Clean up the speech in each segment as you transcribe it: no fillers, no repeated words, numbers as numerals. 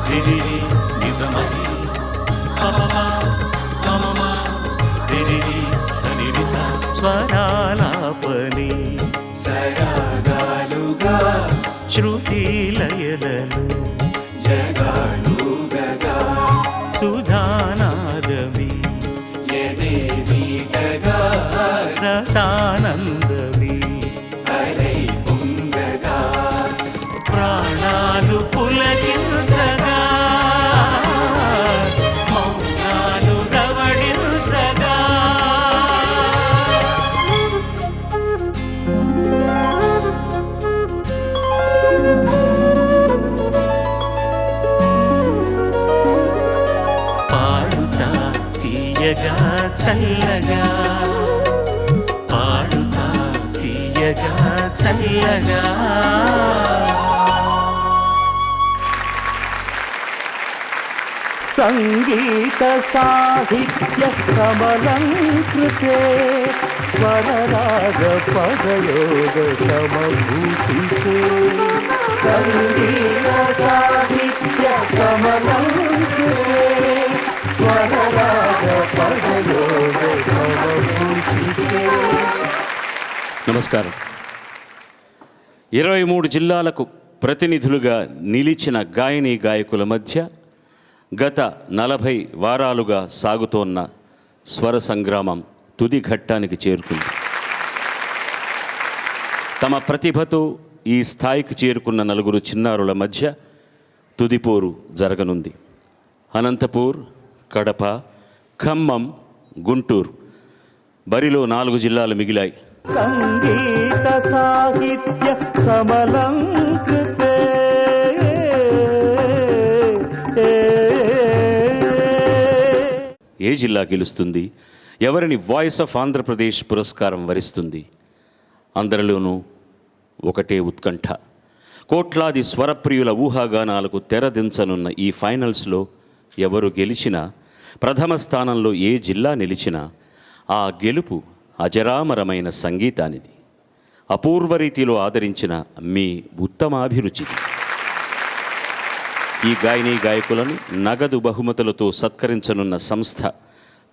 రిరి నిజమని రిరి సనిరిస స్వరాలాపని సరాగాలుగా శృతి లయలలో జగాలుగగా సుధానాదమి యదేవీటగా రసానందమి అలై పొంగగా ప్రాణాలు పులకించగా మౌనాలు రవళించగా పాడుతా తీయగా చల్లగా పాడుతా తీయగా చల్లగా సంగీత సాహిత్య సమలంకృతే స్వరరాగ పదయోగ సమభూషితే సంగీత సాహిత్య సమలంకృతే స్వరరాగ పదయోగ సమభూషితే. నమస్కారం. 23 జిల్లాలకు ప్రతినిధులుగా నిలిచిన గాయనీ గాయకుల మధ్య గత 40 వారాలుగా సాగుతోన్న స్వర సంగ్రామం తుది ఘట్టానికి చేరుకుంది. తమ ప్రతిభతో ఈ స్థాయికి చేరుకున్న 4 చిన్నారుల మధ్య తుదిపోరు జరగనుంది. అనంతపూర్, కడప, ఖమ్మం, గుంటూరు బరిలో 4 జిల్లాలు మిగిలాయి. సంగీత సాహిత్య సమలంకృతే ఏ జిల్లా గెలుస్తుంది, ఎవరిని వాయిస్ ఆఫ్ ఆంధ్రప్రదేశ్ పురస్కారం వరిస్తుంది? అందరిలోనూ ఒకటే ఉత్కంఠ. కోట్లాది స్వరప్రియుల ఊహాగానాలకు తెరదించనున్న ఈ ఫైనల్స్లో ఎవరు గెలిచినా, ప్రథమ స్థానంలో ఏ జిల్లా నిలిచినా ఆ గెలుపు అజరామరమైన సంగీతానిది. అపూర్వ రీతిలో ఆదరించిన మీ ఉత్తమాభిరుచిది. ఈ గాయనీ గాయకులను నగదు బహుమతులతో సత్కరించనున్న సంస్థ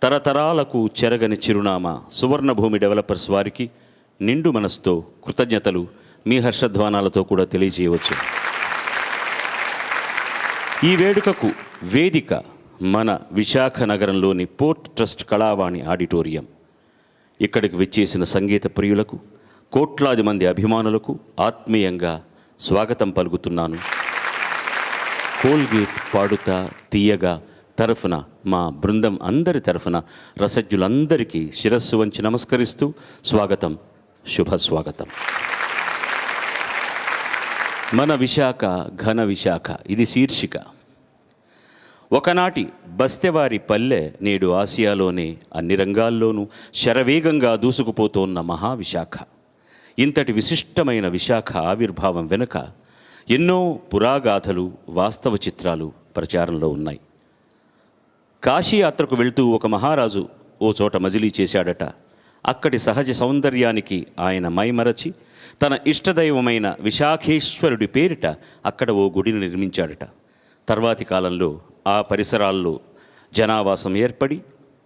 తరతరాలకు చెరగని చిరునామా సువర్ణభూమి డెవలపర్స్ వారికి నిండు మనసుతో కృతజ్ఞతలు మీ హర్షధ్వానాలతో కూడా తెలియజేయవచ్చు. ఈ వేడుకకు వేదిక మన విశాఖ నగరంలోని పోర్ట్ ట్రస్ట్ కళావాణి ఆడిటోరియం. ఇక్కడికి విచ్చేసిన సంగీత ప్రియులకు, కోట్లాది మంది అభిమానులకు ఆత్మీయంగా స్వాగతం పలుకుతున్నాను. కోల్గేట్ పాడుతా తీయగా తరఫున మా బృందం అందరి తరఫున రసజ్ఞులందరికీ శిరస్సు వంచి నమస్కరిస్తూ స్వాగతం, శుభస్వాగతం. మన విశాఖ ఘన విశాఖ, ఇది శీర్షిక. ఒకనాటి బస్తెవారి పల్లె నేడు ఆసియాలోనే అన్ని రంగాల్లోనూ శరవేగంగా దూసుకుపోతోన్న మహావిశాఖ. ఇంతటి విశిష్టమైన విశాఖ ఆవిర్భావం వెనుక ఎన్నో పురాగాథలు, వాస్తవ చిత్రాలు ప్రచారంలో ఉన్నాయి. కాశీయాత్రకు వెళ్తూ ఒక మహారాజు ఓ చోట మజిలీ చేశాడట. అక్కడి సహజ సౌందర్యానికి ఆయన మైమరచి తన ఇష్టదైవమైన విశాఖేశ్వరుడి పేరిట అక్కడ ఓ గుడిని నిర్మించాడట. తర్వాతి కాలంలో ఆ పరిసరాల్లో జనావాసం ఏర్పడి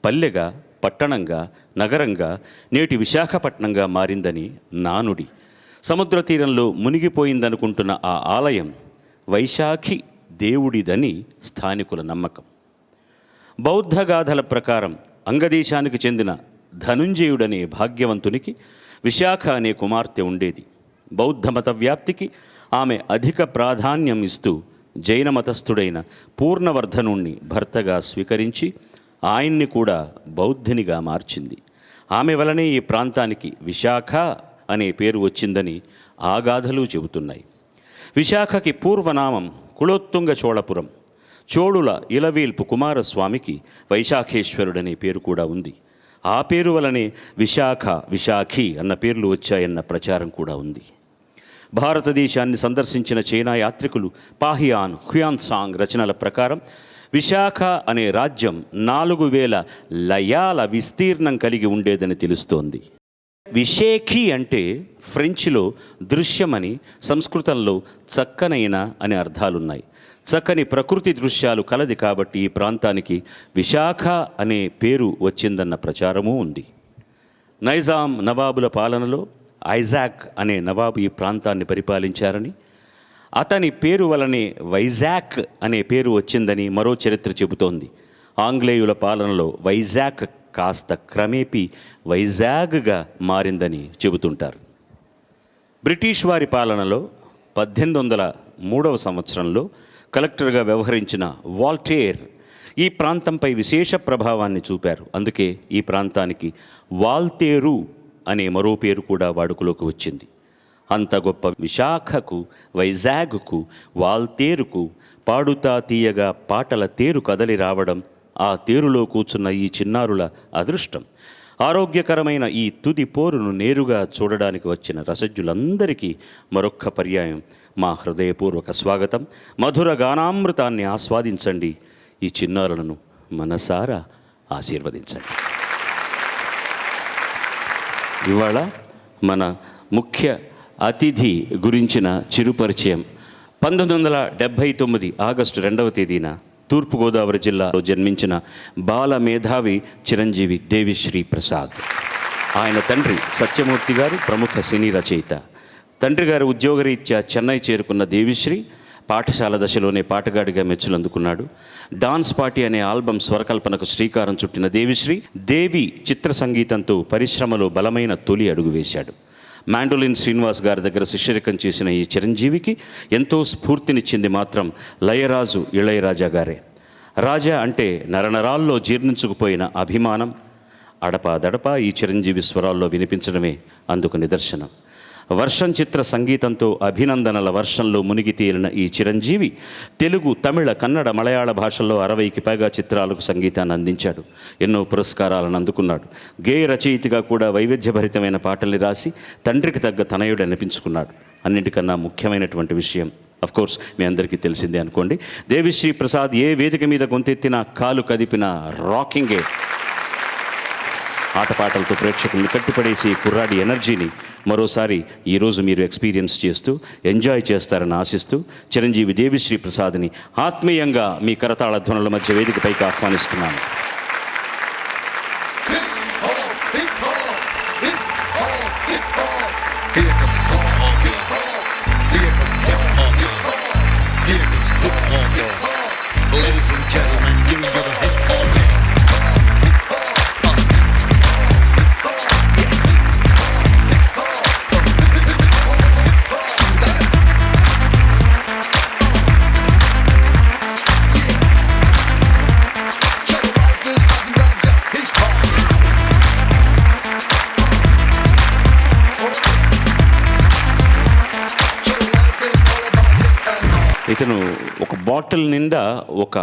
పల్లెగా, పట్టణంగా, నగరంగా, నేటి విశాఖపట్నంగా మారిందని నానుడి. సముద్ర తీరంలో మునిగిపోయిందనుకుంటున్న ఆ ఆలయం వైశాఖి దేవుడిదని స్థానికుల నమ్మకం. బౌద్ధ గాథల ప్రకారం అంగదేశానికి చెందిన ధనుంజయుడనే భాగ్యవంతునికి విశాఖ అనే కుమార్తె ఉండేది. బౌద్ధ మత వ్యాప్తికి ఆమె అధిక ప్రాధాన్యం ఇస్తూ జైన మతస్థుడైన పూర్ణవర్ధనుణ్ణి భర్తగా స్వీకరించి ఆయన్ని కూడా బౌద్ధునిగా మార్చింది. ఆమె వలనే ఈ ప్రాంతానికి విశాఖ అనే పేరు వచ్చిందని ఆ గాథలు చెబుతున్నాయి. విశాఖకి పూర్వనామం కులోత్తుంగ చోళపురం. చోళుల ఇలవేల్పు కుమారస్వామికి వైశాఖేశ్వరుడనే పేరు కూడా ఉంది. ఆ పేరు వలనే విశాఖ, విశాఖి అన్న పేర్లు వచ్చాయన్న ప్రచారం కూడా ఉంది. భారతదేశాన్ని సందర్శించిన చైనా యాత్రికులు పాహియాన్ హ్యుయాన్సాంగ్ రచనల ప్రకారం విశాఖ అనే రాజ్యం 4000 లయాల విస్తీర్ణం కలిగి ఉండేదని తెలుస్తోంది. విషేఖి అంటే ఫ్రెంచ్లో దృశ్యమని, సంస్కృతంలో చక్కనైన అనే అర్థాలున్నాయి. చక్కని ప్రకృతి దృశ్యాలు కలది కాబట్టి ఈ ప్రాంతానికి విశాఖ అనే పేరు వచ్చిందన్న ప్రచారమూ ఉంది. నైజాం నవాబుల పాలనలో ఐజాక్ అనే నవాబు ఈ ప్రాంతాన్ని పరిపాలించారని, అతని పేరు వలనే వైజాగ్ అనే పేరు వచ్చిందని మరో చరిత్ర చెబుతోంది. ఆంగ్లేయుల పాలనలో వైజాగ్ కాస్త క్రమేపీ వైజాగ్గా మారిందని చెబుతుంటారు. బ్రిటిష్ వారి పాలనలో 1803 సంవత్సరంలో కలెక్టర్గా వ్యవహరించిన వాల్టేర్ ఈ ప్రాంతంపై విశేష ప్రభావాన్ని చూపారు. అందుకే ఈ ప్రాంతానికి వాల్తేరు అనే మరో పేరు కూడా వాడుకలోకి వచ్చింది. అంత గొప్ప విశాఖకు, వైజాగ్కు, వాల్తేరుకు పాడుతా తీయగా పాటల తేరు కదలి రావడం ఆ తేరులో కూర్చున్న ఈ చిన్నారుల అదృష్టం. ఆరోగ్యకరమైన ఈ తుది పోరును నేరుగా చూడడానికి వచ్చిన రసజ్జులందరికీ మరొక్క పర్యాయం మా హృదయపూర్వక స్వాగతం. మధుర గానామృతాన్ని ఆస్వాదించండి. ఈ చిన్నారులను మనసారా ఆశీర్వదించండి. ఇవాళ మన ముఖ్య అతిథి గురించిన చిరుపరిచయం. 1979 ఆగస్టు 2వ తేదీన తూర్పుగోదావరి జిల్లాలో జన్మించిన బాల మేధావి చిరంజీవి దేవిశ్రీ ప్రసాద్. ఆయన తండ్రి సత్యమూర్తి గారు ప్రముఖ సినీ రచయిత. తండ్రి గారి ఉద్యోగరీత్యా చెన్నై చేరుకున్న దేవిశ్రీ పాఠశాల దశలోనే పాటగాడిగా మెచ్చులందుకున్నాడు. డాన్స్ పార్టీ అనే ఆల్బమ్ స్వరకల్పనకు శ్రీకారం చుట్టిన దేవిశ్రీ దేవి చిత్ర సంగీతంతో పరిశ్రమలో బలమైన తొలి అడుగు వేశాడు. మాండోలిన్ శ్రీనివాస్ గారి దగ్గర శిష్యరికం చేసిన ఈ చిరంజీవికి ఎంతో స్ఫూర్తినిచ్చింది మాత్రం లయరాజు ఇళయరాజా గారే. రాజా అంటే నరనరాల్లో జీర్ణించుకుపోయిన అభిమానం అడపాదడపా ఈ చిరంజీవి స్వరాల్లో వినిపించడమే అందుకు నిదర్శనం. వర్షం చిత్ర సంగీతంతో అభినందనల వర్షంలో మునిగి తేలిన ఈ చిరంజీవి తెలుగు, తమిళ, కన్నడ, మలయాళ భాషల్లో 60కి పైగా చిత్రాలకు సంగీతాన్ని అందించాడు. ఎన్నో పురస్కారాలను అందుకున్నాడు. గేయ రచయితగా కూడా వైవిధ్యభరితమైన పాటల్ని రాసి తండ్రికి తగ్గ తనయుడు అనిపించుకున్నాడు. అన్నింటికన్నా ముఖ్యమైనటువంటి విషయం అఫ్కోర్స్ మీ అందరికీ తెలిసిందే అనుకోండి, దేవిశ్రీ ప్రసాద్ ఏ వేదిక మీద గొంతెత్తినా, కాలు కదిపిన రాకింగే. ఆటపాటలతో ప్రేక్షకుల్ని కట్టిపడేసి కుర్రాడి ఎనర్జీని మరోసారి ఈరోజు మీరు ఎక్స్పీరియన్స్ చేస్తూ ఎంజాయ్ చేస్తారని ఆశిస్తూ చిరంజీవి దేవిశ్రీ ప్రసాద్ని ఆత్మీయంగా మీ కరతాళ ధ్వనుల మధ్య వేదికపైకి ఆహ్వానిస్తున్నాను. ఇతను ఒక బాటిల్ నిండా ఒక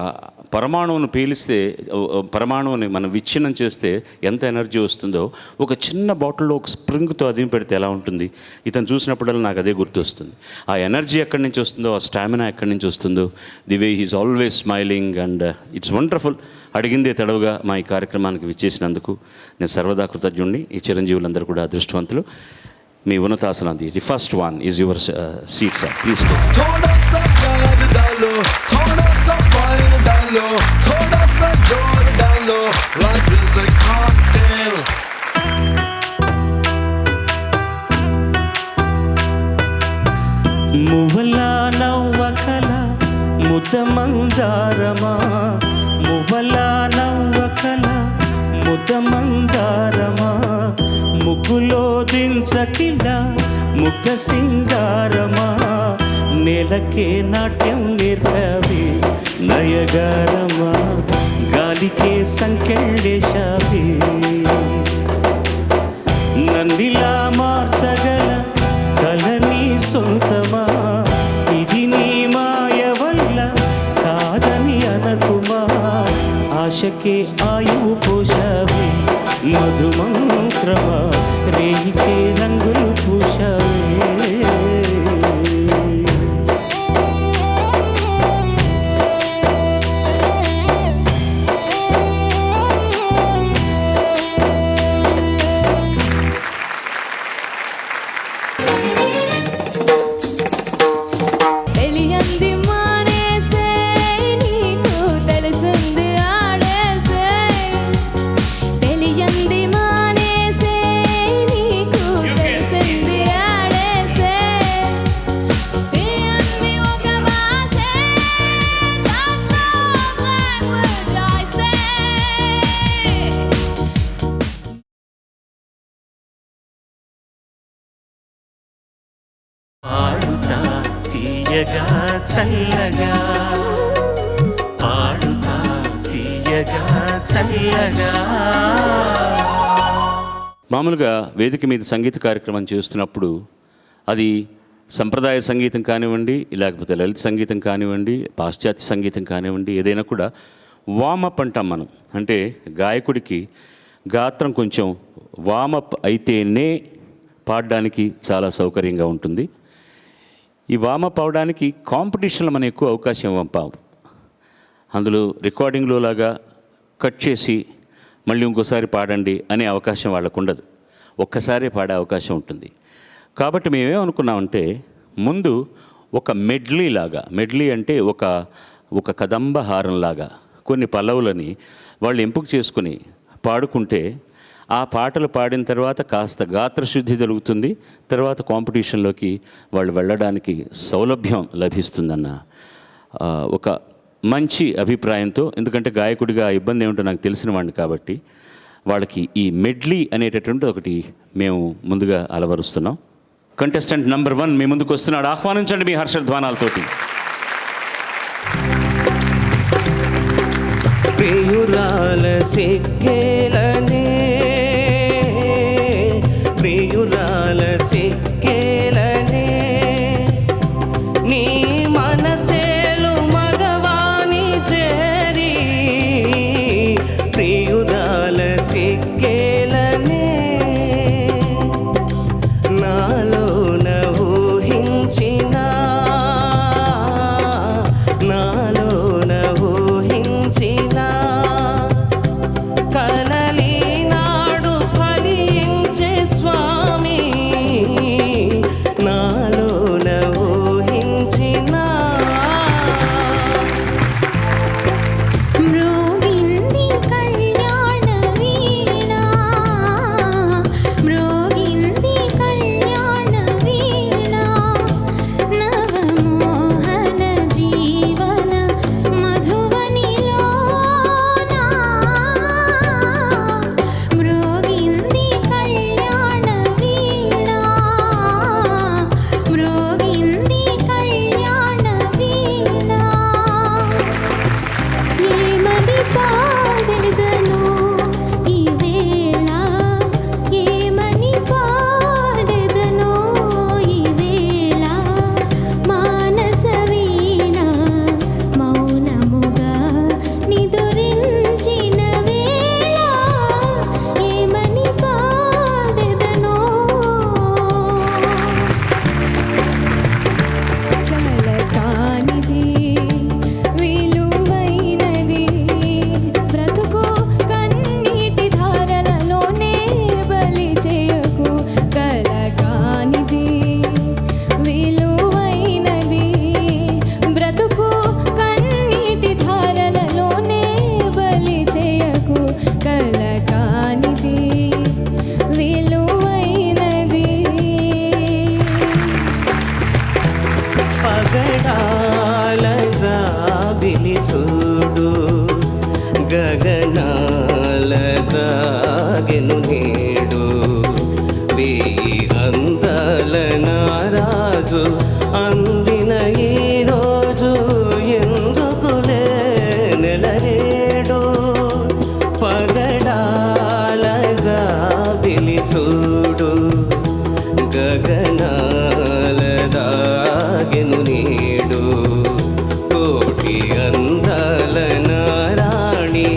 పరమాణువును పీలిస్తే, పరమాణువుని మనం విచ్ఛిన్నం చేస్తే ఎంత ఎనర్జీ వస్తుందో ఒక చిన్న బాటిల్లో ఒక స్ప్రింగ్తో అదిమి పెడితే ఎలా ఉంటుంది, ఇతను చూసినప్పుడల్లా నాకు అదే గుర్తొస్తుంది. ఆ ఎనర్జీ ఎక్కడి నుంచి వస్తుందో, ఆ స్టామినా ఎక్కడి నుంచి వస్తుందో, the way he's always smiling and it's wonderful. అడిగిందే తడవుగా మా ఈ కార్యక్రమానికి విచ్చేసినందుకు నేను సర్వదా కృతజ్ఞుడిని. ఈ చిరంజీవులందరూ కూడా అదృష్టవంతులు. మీ ఉన్నతాసనం అంది. The first one is your seat sir, please. మువ్వలా నవ్వకల ముద్దమందారమా, మువ్వలా నవ్వకల ముద్దమందారమా, ముగ్గులో దించకిల ముగ్ధ సింగారమా, నేలకే నాట్యం నేర్పవి నయగారమా, గాలికే సంకెళ్ళేశావి, నందిలా మార్చగల కలని సొంతమా, ఇది నీ మాయ వల్ల కాదని అనకుమా, ఆశకే ఆయువు పోషావి మధుమంత్రమా, రేయికే రంగులు పూషావే. ఎలియంది మానేసే తీయగా చల్లగా, పాడుతా తీయగా చల్లగా. మామూలుగా వేదిక మీద సంగీత కార్యక్రమం చేస్తున్నప్పుడు అది సంప్రదాయ సంగీతం కానివ్వండి, లేకపోతే లలిత సంగీతం కానివ్వండి, పాశ్చాత్య సంగీతం కానివ్వండి, ఏదైనా కూడా వామప్ అంటాం మనం. అంటే గాయకుడికి గాత్రం కొంచెం వామప్ అయితేనే పాడడానికి చాలా సౌకర్యంగా ఉంటుంది. ఈ వామప్ అవడానికి కాంపిటీషన్లో మనం ఎక్కువ అవకాశం ఇవ్వం. అందులో రికార్డింగ్లో లాగా కట్ చేసి మళ్ళీ ఇంకోసారి పాడండి అనే అవకాశం వాళ్ళకు ఉండదు. ఒక్కసారి పాడే అవకాశం ఉంటుంది. కాబట్టి మేమేమనుకున్నామంటే ముందు ఒక మెడ్లీ లాగా, మెడ్లీ అంటే ఒక కదంబ హారంలాగా కొన్ని పల్లవులని వాళ్ళు ఎంపిక చేసుకుని పాడుకుంటే ఆ పాటలు పాడిన తర్వాత కాస్త గాత్రశుద్ధి జరుగుతుంది. తర్వాత కాంపిటీషన్లోకి వాళ్ళు వెళ్ళడానికి సౌలభ్యం లభిస్తుందన్న ఒక మంచి అభిప్రాయంతో, ఎందుకంటే గాయకుడిగా ఆ ఇబ్బంది ఏమిటో నాకు తెలిసిన వాడిని కాబట్టి వాళ్ళకి ఈ మెడ్లీ అనేటటువంటి ఒకటి మేము ముందుగా అలవరుస్తున్నాం. కంటెస్టెంట్ నంబర్ 1 మీ ముందుకు వస్తున్నాడు. ఆహ్వానించండి మీ హర్షధ్వానాలతోటి. ప్రియురాల సిగ్గేలనే, ప్రియురాల సిగ్గేలనే, నీ మనసేలు మగవాని చేరి, ప్రియురాల సిగ్గేలనే, నాలోన ఊహించినా, నాలోన ఊహించినా, కలలీనాడు ఫలించే స్వామి, నాలోన ఊహించినా. మ్రోగింది కళ్యాణ వీణ, మ్రోగింది కళ్యాణ వీణ, నవమోహన జీవన మధువనిలోన, మ్రోగింది కళ్యాణ వీణ, మ్రోగింది కళ్యాణ వీణ. ఏమని పాడెదను ఈ వేళ, ఏమని పాడెదను ఈ వేళ, మానస వీణ మౌనముగా నిదురించిన వేళ, ఏమని పాడెదను. కలకానిది విలువైనది బ్రతుకు, కన్నీటి ధారలలోనే బలి చేయకు. కలకానిది విలువైనది బ్రతుకు, కన్నీటి ధారలలోనే బలి చేయకు. కలకానిది విలువైనది. పగడాల జాబిలి చూడు, గగనాల దాగెను నేడు, వేయి అందాల నారాజు అందిన ఈ రోజు, ఎందుకులే నెలరేడు. పగడాల జాబిలి చూడు, గగనాల దాగెను నేడు, కోటి అందాల నారాణి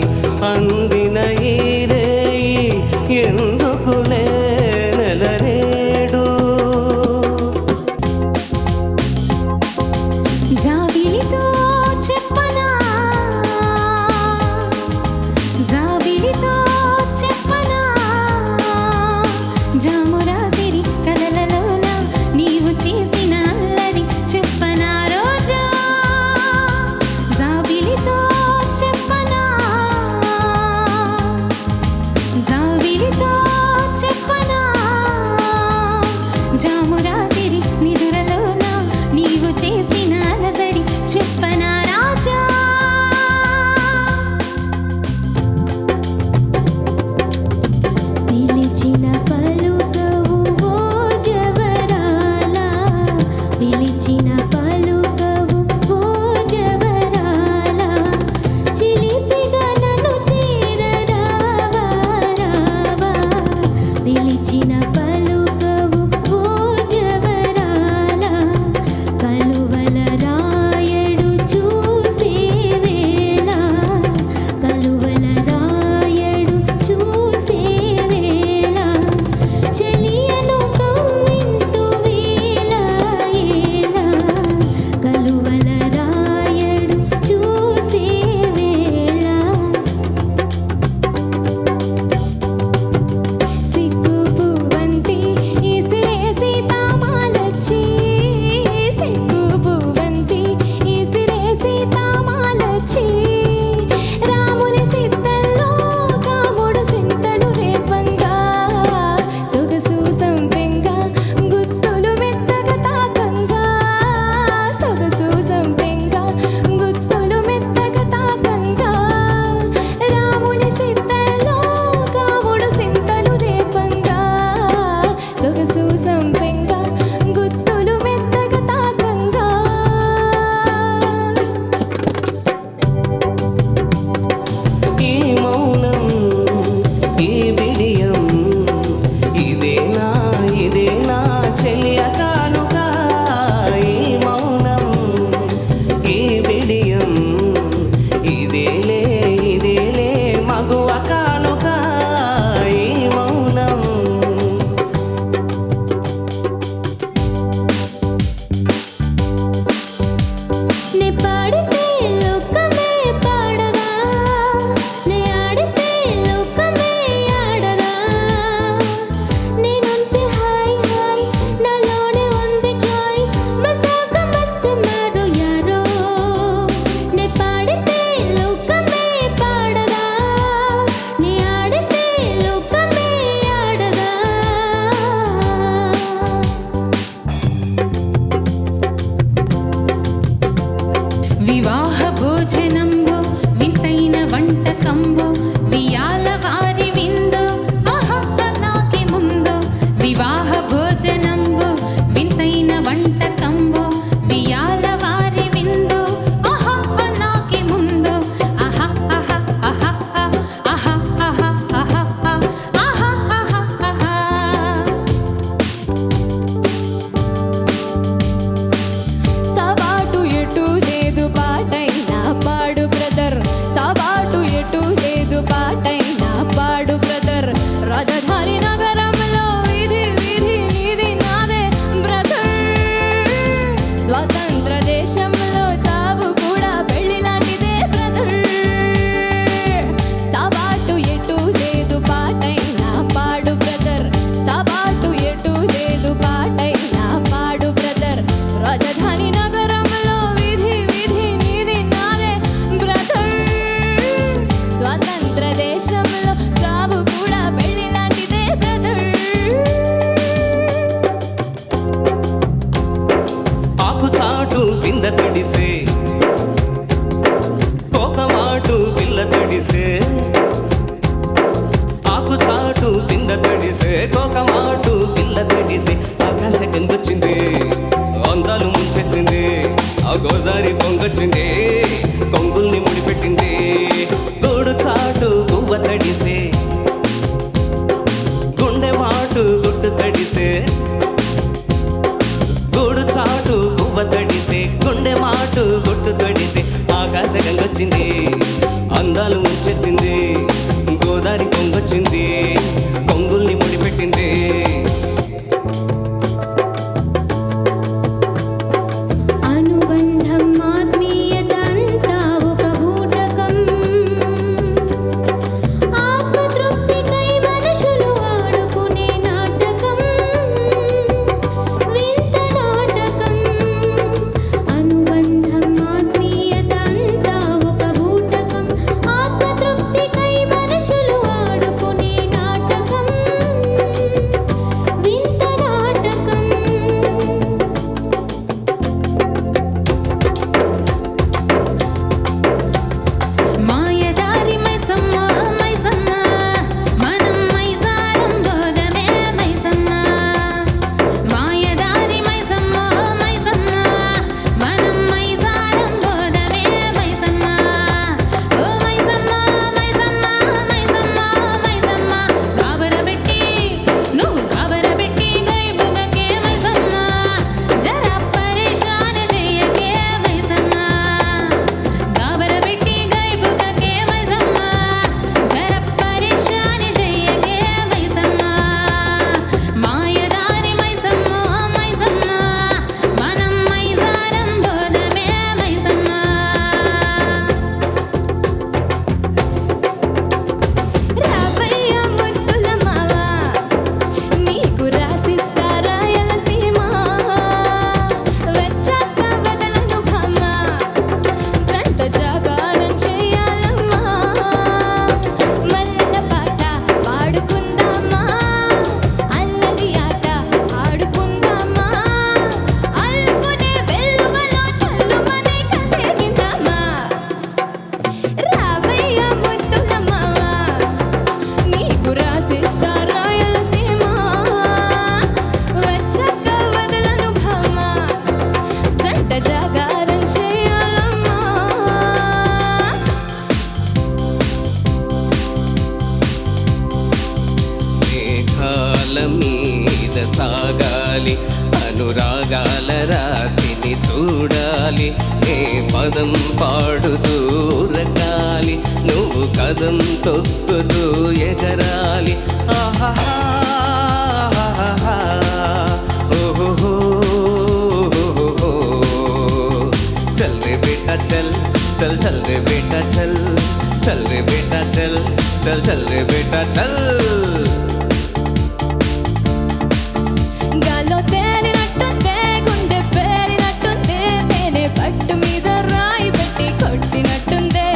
తడిసే ఆకు చాటు కింద తడిసే కోకమాటు పిల్ల తడిసే ఆకాశ గంగొచ్చింది అందాలు ముంచెత్తింది ఆ గోదారి పొంగొచ్చింది కొంగుల్ని ముడిపెట్టింది గూడు చాటు గువ్వ తడిసే గుండె మాటు గుడ్డు తడిసే గూడు చాటు గువ్వ తడిసే గుండె మాటు గుడ్డు తడిసే ఆకాశ గంగొచ్చింది అందాలు ముంచెత్తింది గోదారి పొంగొచ్చింది కొంగుల్ని ముడిపెట్టింది అనుబంధం ఆత్మీయత అంతా ఒక బూటకం ఆత్మతృప్తికై మనుషులు ఆడుకునే నాటకం వింత నాటకం అనుబంధం ఆత్మీయత అంతా ఒక బూటకం ఆత్మతృప్తికై మనుషులు ఆడుకునే నాటకం వింత నాటకం మాయదారి మైసమ్మ మైసమ్మ మనం మైసారం బోధమే మైసమ్మ మాయదారి మైసమ్మ మైసమ్మ మనం మైసారం బోధమే మైసమ్మ ఓ మైసమ్మ మైసమ్మ మైసమ్మ మైసమ్మ గాబరబెట్టి నువ్వు గాబరబెట్టి గైబుగకే మైసమ్మ జరా పరేషాన్ చెయ్యకే మైసమ్మ గాబరబెట్టి గైబుగకే మైసమ్మ జర పరేషాన్ చెయ్యకే మైసమ్మ మాయదారి మైసమ్మ మైసమ్మ మనం మైసారం బోధమే మైసమ్మ రావయ్య ముద్దుల మావ నీకు రాసిస్తా రాయలసీమ వచ్చాక వదలను భామ గంట జాగారం చేయాలమ్మా మల్లెల పాట పాడుకుందామా అల్లరి ఆట ఆడుకుందామా అల్లుకునే వెల్లువలో చల్లుమనే కథేగిందామా రావయ్య ముద్దుల మావ నీకు రాసిస్తా రాయలసీమ వచ్చాక వదలను భామ గంట జాగారం చేయాలమ్మా మేఘాల మీద సాగాలి అనురాగాల రాశిని చూడాలి ఏ పదం పాడుతూ రకాలి నువ్వు కదం తొక్కుతూ ఎగరాలి ఆహాహా ఓహో చల్ రే బేటా చల్ చల్ చల్ రే బేటా చల్ చల్ రే బేటా చల్ చల్ చల్ రే బేటా చల్ గాల్లో తేలినట్టుందే గుండె పేలినట్టుందే తేనె పట్టు మీద రాయి పెట్టి కొట్టినట్టుందే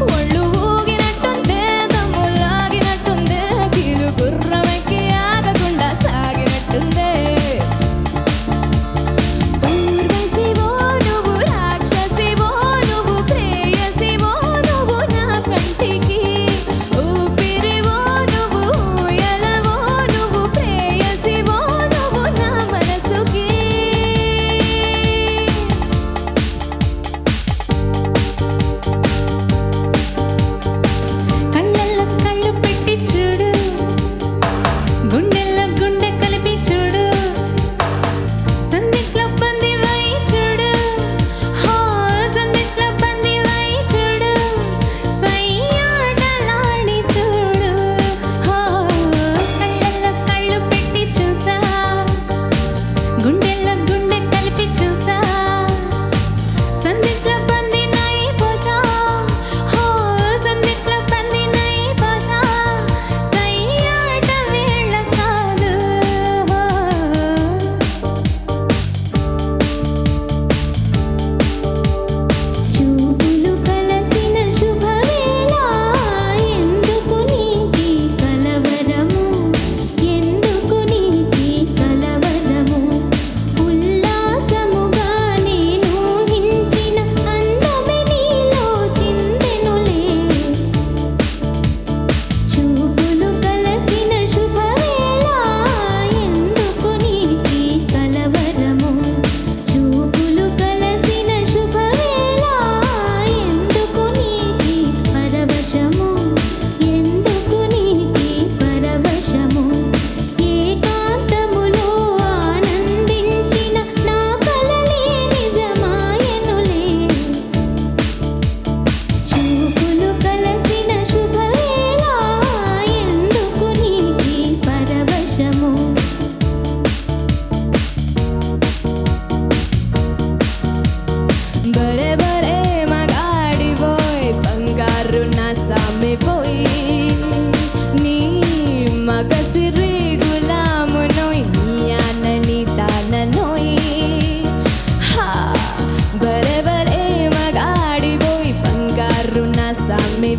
ఒళ్ళు ఊగినట్టుందే దమ్ము లాగినట్టుందే కీలు గుర్రమెక్కి ఆగకుండా సాగినట్టుందే ఊర్వశివో నువ్వు రాక్షసివో నువ్వు ప్రేయసివో నువ్వు నా కంటికి ఊపిరివో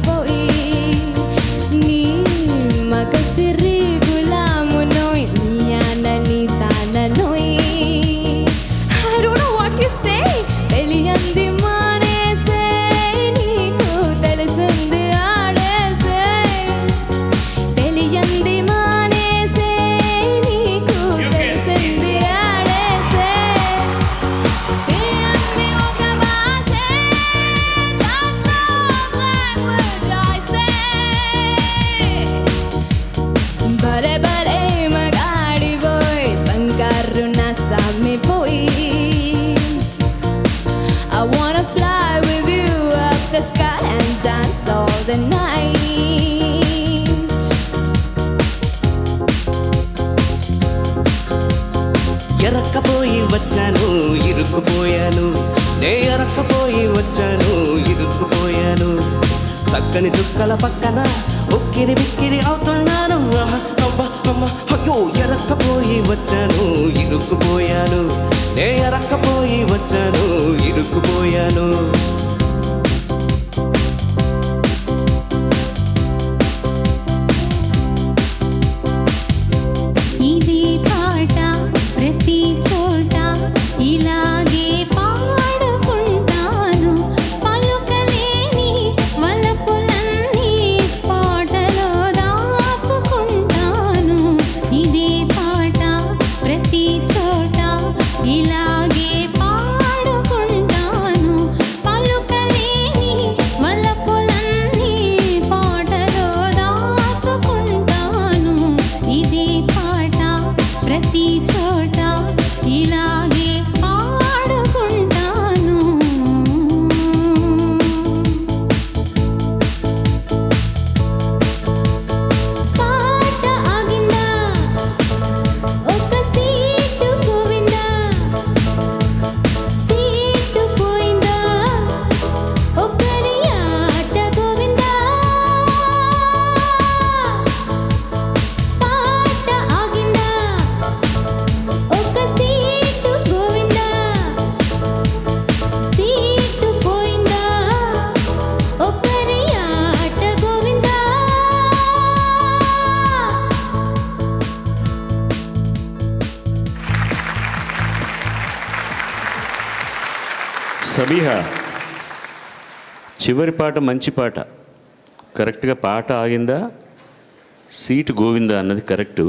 పోయి నీ మగసిరి గులాము నోయ్ నీయానని తాన నోయ్ I don't know what you say తెలియంది మానేసే నీకు తెలిసింది ఆడేసే తెలియంది మానేసే నీకు తెలిసింది ఆడేసే తెలియంది ఒక భాషే That's love language I say భలే భలే మగాడివోయ్ బంగారు నా సామి పోయి I wanna fly with you up the sky and dance all the night. ఎరక్కపోయి వచ్చాను ఇరుక్కుపోయాను నే ఎరక్కపోయి వచ్చాను ఇరుక్కుపోయాను చక్కని చుక్కల పక్కన ఉక్కిరి బిక్కిరి అవుతున్నాను ఆహా, అబ్బా, అమ్మ, అయ్యో ఎరక్కపోయి వచ్చాను ఇరుక్కుపోయాను నే ఎరక్కపోయి వచ్చాను ఇరుక్కుపోయాను ఇది పాట ప్రతి చోట ఇలాగే పాడుకుంటాను పలుకలేని వలపులన్నీ పాటలో దాచుకుంటాను ఇది పాట ప్రతి చోట ఇలాగే పాడుకుంటాను పలుకలేని వలపులన్నీ పాటలో దాచుకుంటాను ఇది పాట ప్రతి చోట ఇలాగే పాడుకుంటాను పాట ఆగిందా ఒక సీటు గోవిందా సీటు పోయిందా ఒకరి ఆట గోవిందా పాట ఆగిందా ఒక సీటు గోవిందా సీటు పోయిందా ఒకరి ఆట గోవిందా సబీహా చివరి పాట మంచి పాట కరెక్ట్గా పాట ఆగిందా సీటు గోవిందా అన్నది కరెక్టు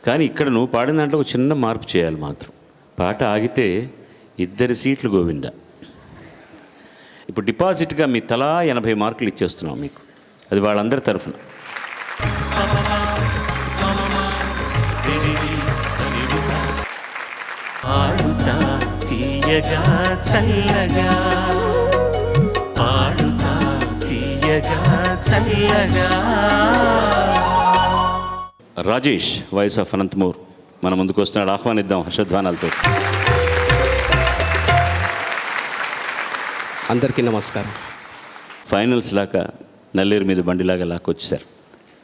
కానీ ఇక్కడ నువ్వు పాడిన దాంట్లో ఒక చిన్న మార్పు చేయాలి మాత్రం పాట ఆగితే ఇద్దరి సీట్లు గోవిందా ఇప్పుడు డిపాజిట్గా మీ తలా 80 మార్కులు ఇచ్చేస్తున్నాం మీకు అది వాళ్ళందరి తరఫున పాడుతా తీయగా చల్లగా పాడుతా తీయగా చల్లగా రాజేష్ వాయిస్ ఆఫ్ అనంతమూర్ మన ముందుకు వస్తున్నాడు ఆహ్వానిద్దాం హర్షధ్వానాలతో అందరికీ నమస్కారం. ఫైనల్స్ లాగా నల్లేరు మీద బండిలాగా లాక్కొచ్చారు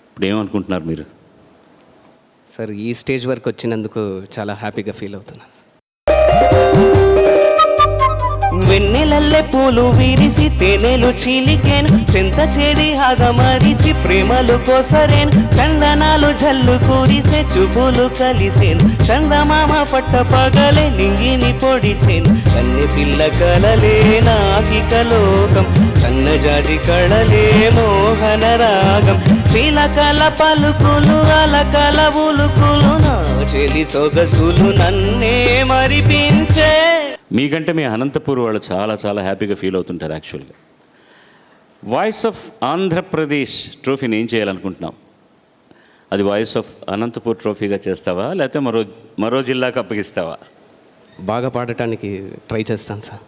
ఇప్పుడు ఏమనుకుంటున్నారు మీరు సార్ ఈ స్టేజ్ వరకు వచ్చినందుకు చాలా హ్యాపీగా ఫీల్ అవుతున్నాను. వెన్నెలల్లె పూలు విరిసి తేనెలు చీలికేను చింత చేరి హగమరిచి ప్రేమలు కోసరేను చందనాలు జల్లు కూరిసే చూపులు కలిసేను చందమామ పట్ట పగలే నింగిని పొడిచేను కన్నె పిల్ల కలలే నాకిక లోకం సన్నజాజి కళలే మోహన రాగం చిలకల పలుకులు అలకల ఉలుకులు నా చెలి సొగసులు నన్నే మరిపించే. మీకంటే మీ అనంతపూర్ వాళ్ళు చాలా చాలా హ్యాపీగా ఫీల్ అవుతుంటారు యాక్చువల్గా. వాయిస్ ఆఫ్ ఆంధ్రప్రదేశ్ ట్రోఫీని ఏం చేయాలనుకుంటున్నాం? అది వాయిస్ ఆఫ్ అనంతపూర్ ట్రోఫీగా చేస్తావా లేకపోతే మరో జిల్లాకు అప్పగిస్తావా? బాగా పాడటానికి ట్రై చేస్తాను సార్.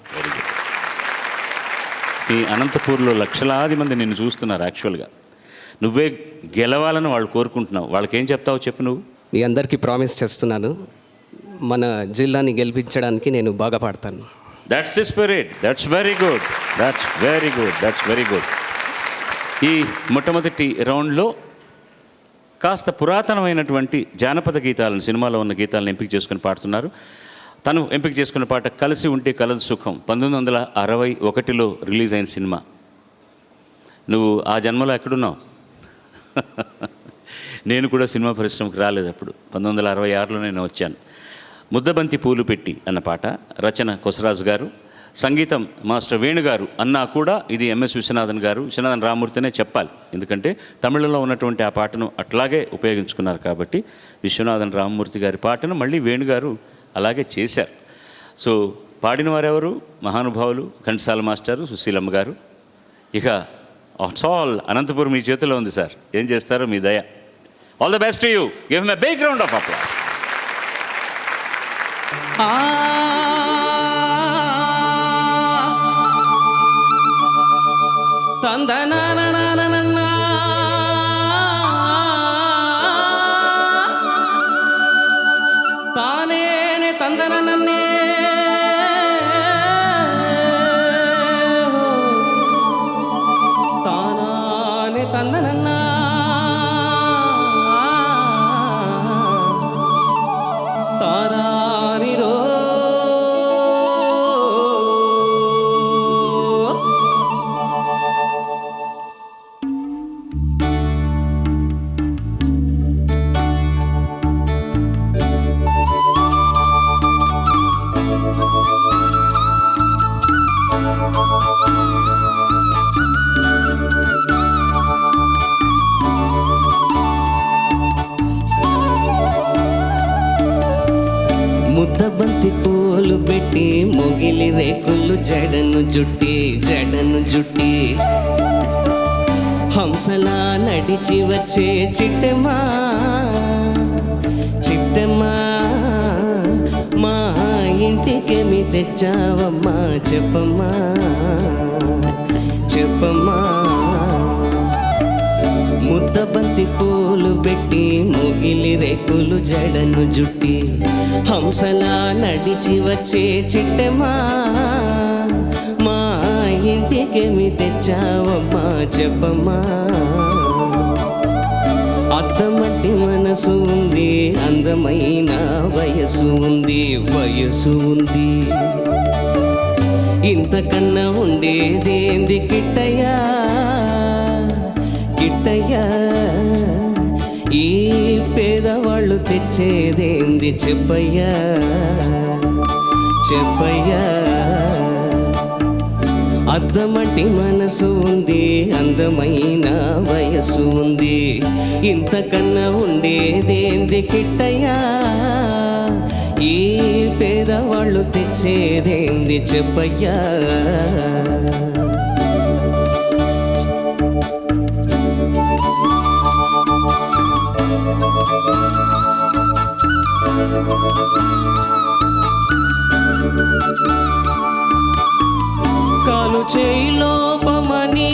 ఈ అనంతపూర్లో లక్షలాది మంది నిన్ను చూస్తున్నారు యాక్చువల్గా. నువ్వే గెలవాలని వాళ్ళు కోరుకుంటున్నావు. వాళ్ళకి ఏం చెప్తావు చెప్పు నువ్వు? మీ అందరికీ ప్రామిస్ చేస్తున్నాను, మన జిల్లాని గెలిపించడానికి నేను బాగా పాడతాను. That's the spirit. That's very good. That's very good. That's very good. ఈ మొట్టమొదటి రౌండ్లో కాస్త పురాతనమైనటువంటి జానపద గీతాలను, సినిమాలో ఉన్న గీతాలను ఎంపిక చేసుకుని పాడుతున్నారు. తను ఎంపిక చేసుకున్న పాట కలిసి ఉంటే కలదు సుఖం, 1961లో రిలీజ్ అయిన సినిమా. నువ్వు ఆ జన్మలో ఎక్కడున్నావు? నేను కూడా సినిమా పరిశ్రమకు రాలేదు అప్పుడు. 1966లో నేను వచ్చాను. ముద్దబంతి పూలు పెట్టి అన్న పాట రచన కొసరాజు గారు, సంగీతం మాస్టర్ వేణుగారు అన్నా కూడా ఇది ఎంఎస్ విశ్వనాథన్ గారు, విశ్వనాథన్ రామూర్తినే చెప్పాలి. ఎందుకంటే తమిళంలో ఉన్నటువంటి ఆ పాటను అట్లాగే ఉపయోగించుకున్నారు కాబట్టి విశ్వనాథన్ రామమూర్తి గారి పాటను మళ్ళీ వేణుగారు అలాగే చేశారు. సో పాడిన వారెవరు? మహానుభావులు ఘంటసాల మాస్టారు, సుశీలమ్మ గారు. ఇక ఆల్ అనంతపురం మీ చేతిలో ఉంది సార్, ఏం చేస్తారో మీ దయ. All the best to you. Give him a big round of applause. తానేనే తందనన్నే తానానే తందనన్నా తారారిరో ముద్దబంతి పూలు పెట్టి మొగిలి రేకులు జడను జుట్టి హంసలా నడిచి వచ్చే చిట్టెమ్మా మా ఇంటికేమి తెచ్చావమ్మా చెప్పమ్మా ముద్దబంతి పూలు పెట్టి మొగిలి రేకులు జడను జుట్టి హంసలా నడిచి వచ్చే చిట్టెమ్మా మా ఇంటికేమి తెచ్చావమ్మా చెప్పమ్మా. అద్దమట్టి మనసు ఉంది, అందమైన వయసు ఉంది, ఇంతకన్నా ఉండేదేంది కిట్టయ్యా ఈ పేదవాళ్ళు తెచ్చేదేంది చెప్పయ్యా అద్దమటి మనసు ఉంది, అందమైన వయసు ఉంది, ఇంతకన్నా ఉండేదేంది కిట్టయ్యా ఈ పేదవాళ్ళు తెచ్చేదేంది చెప్పయ్యా. కాలు చేయి లోపమని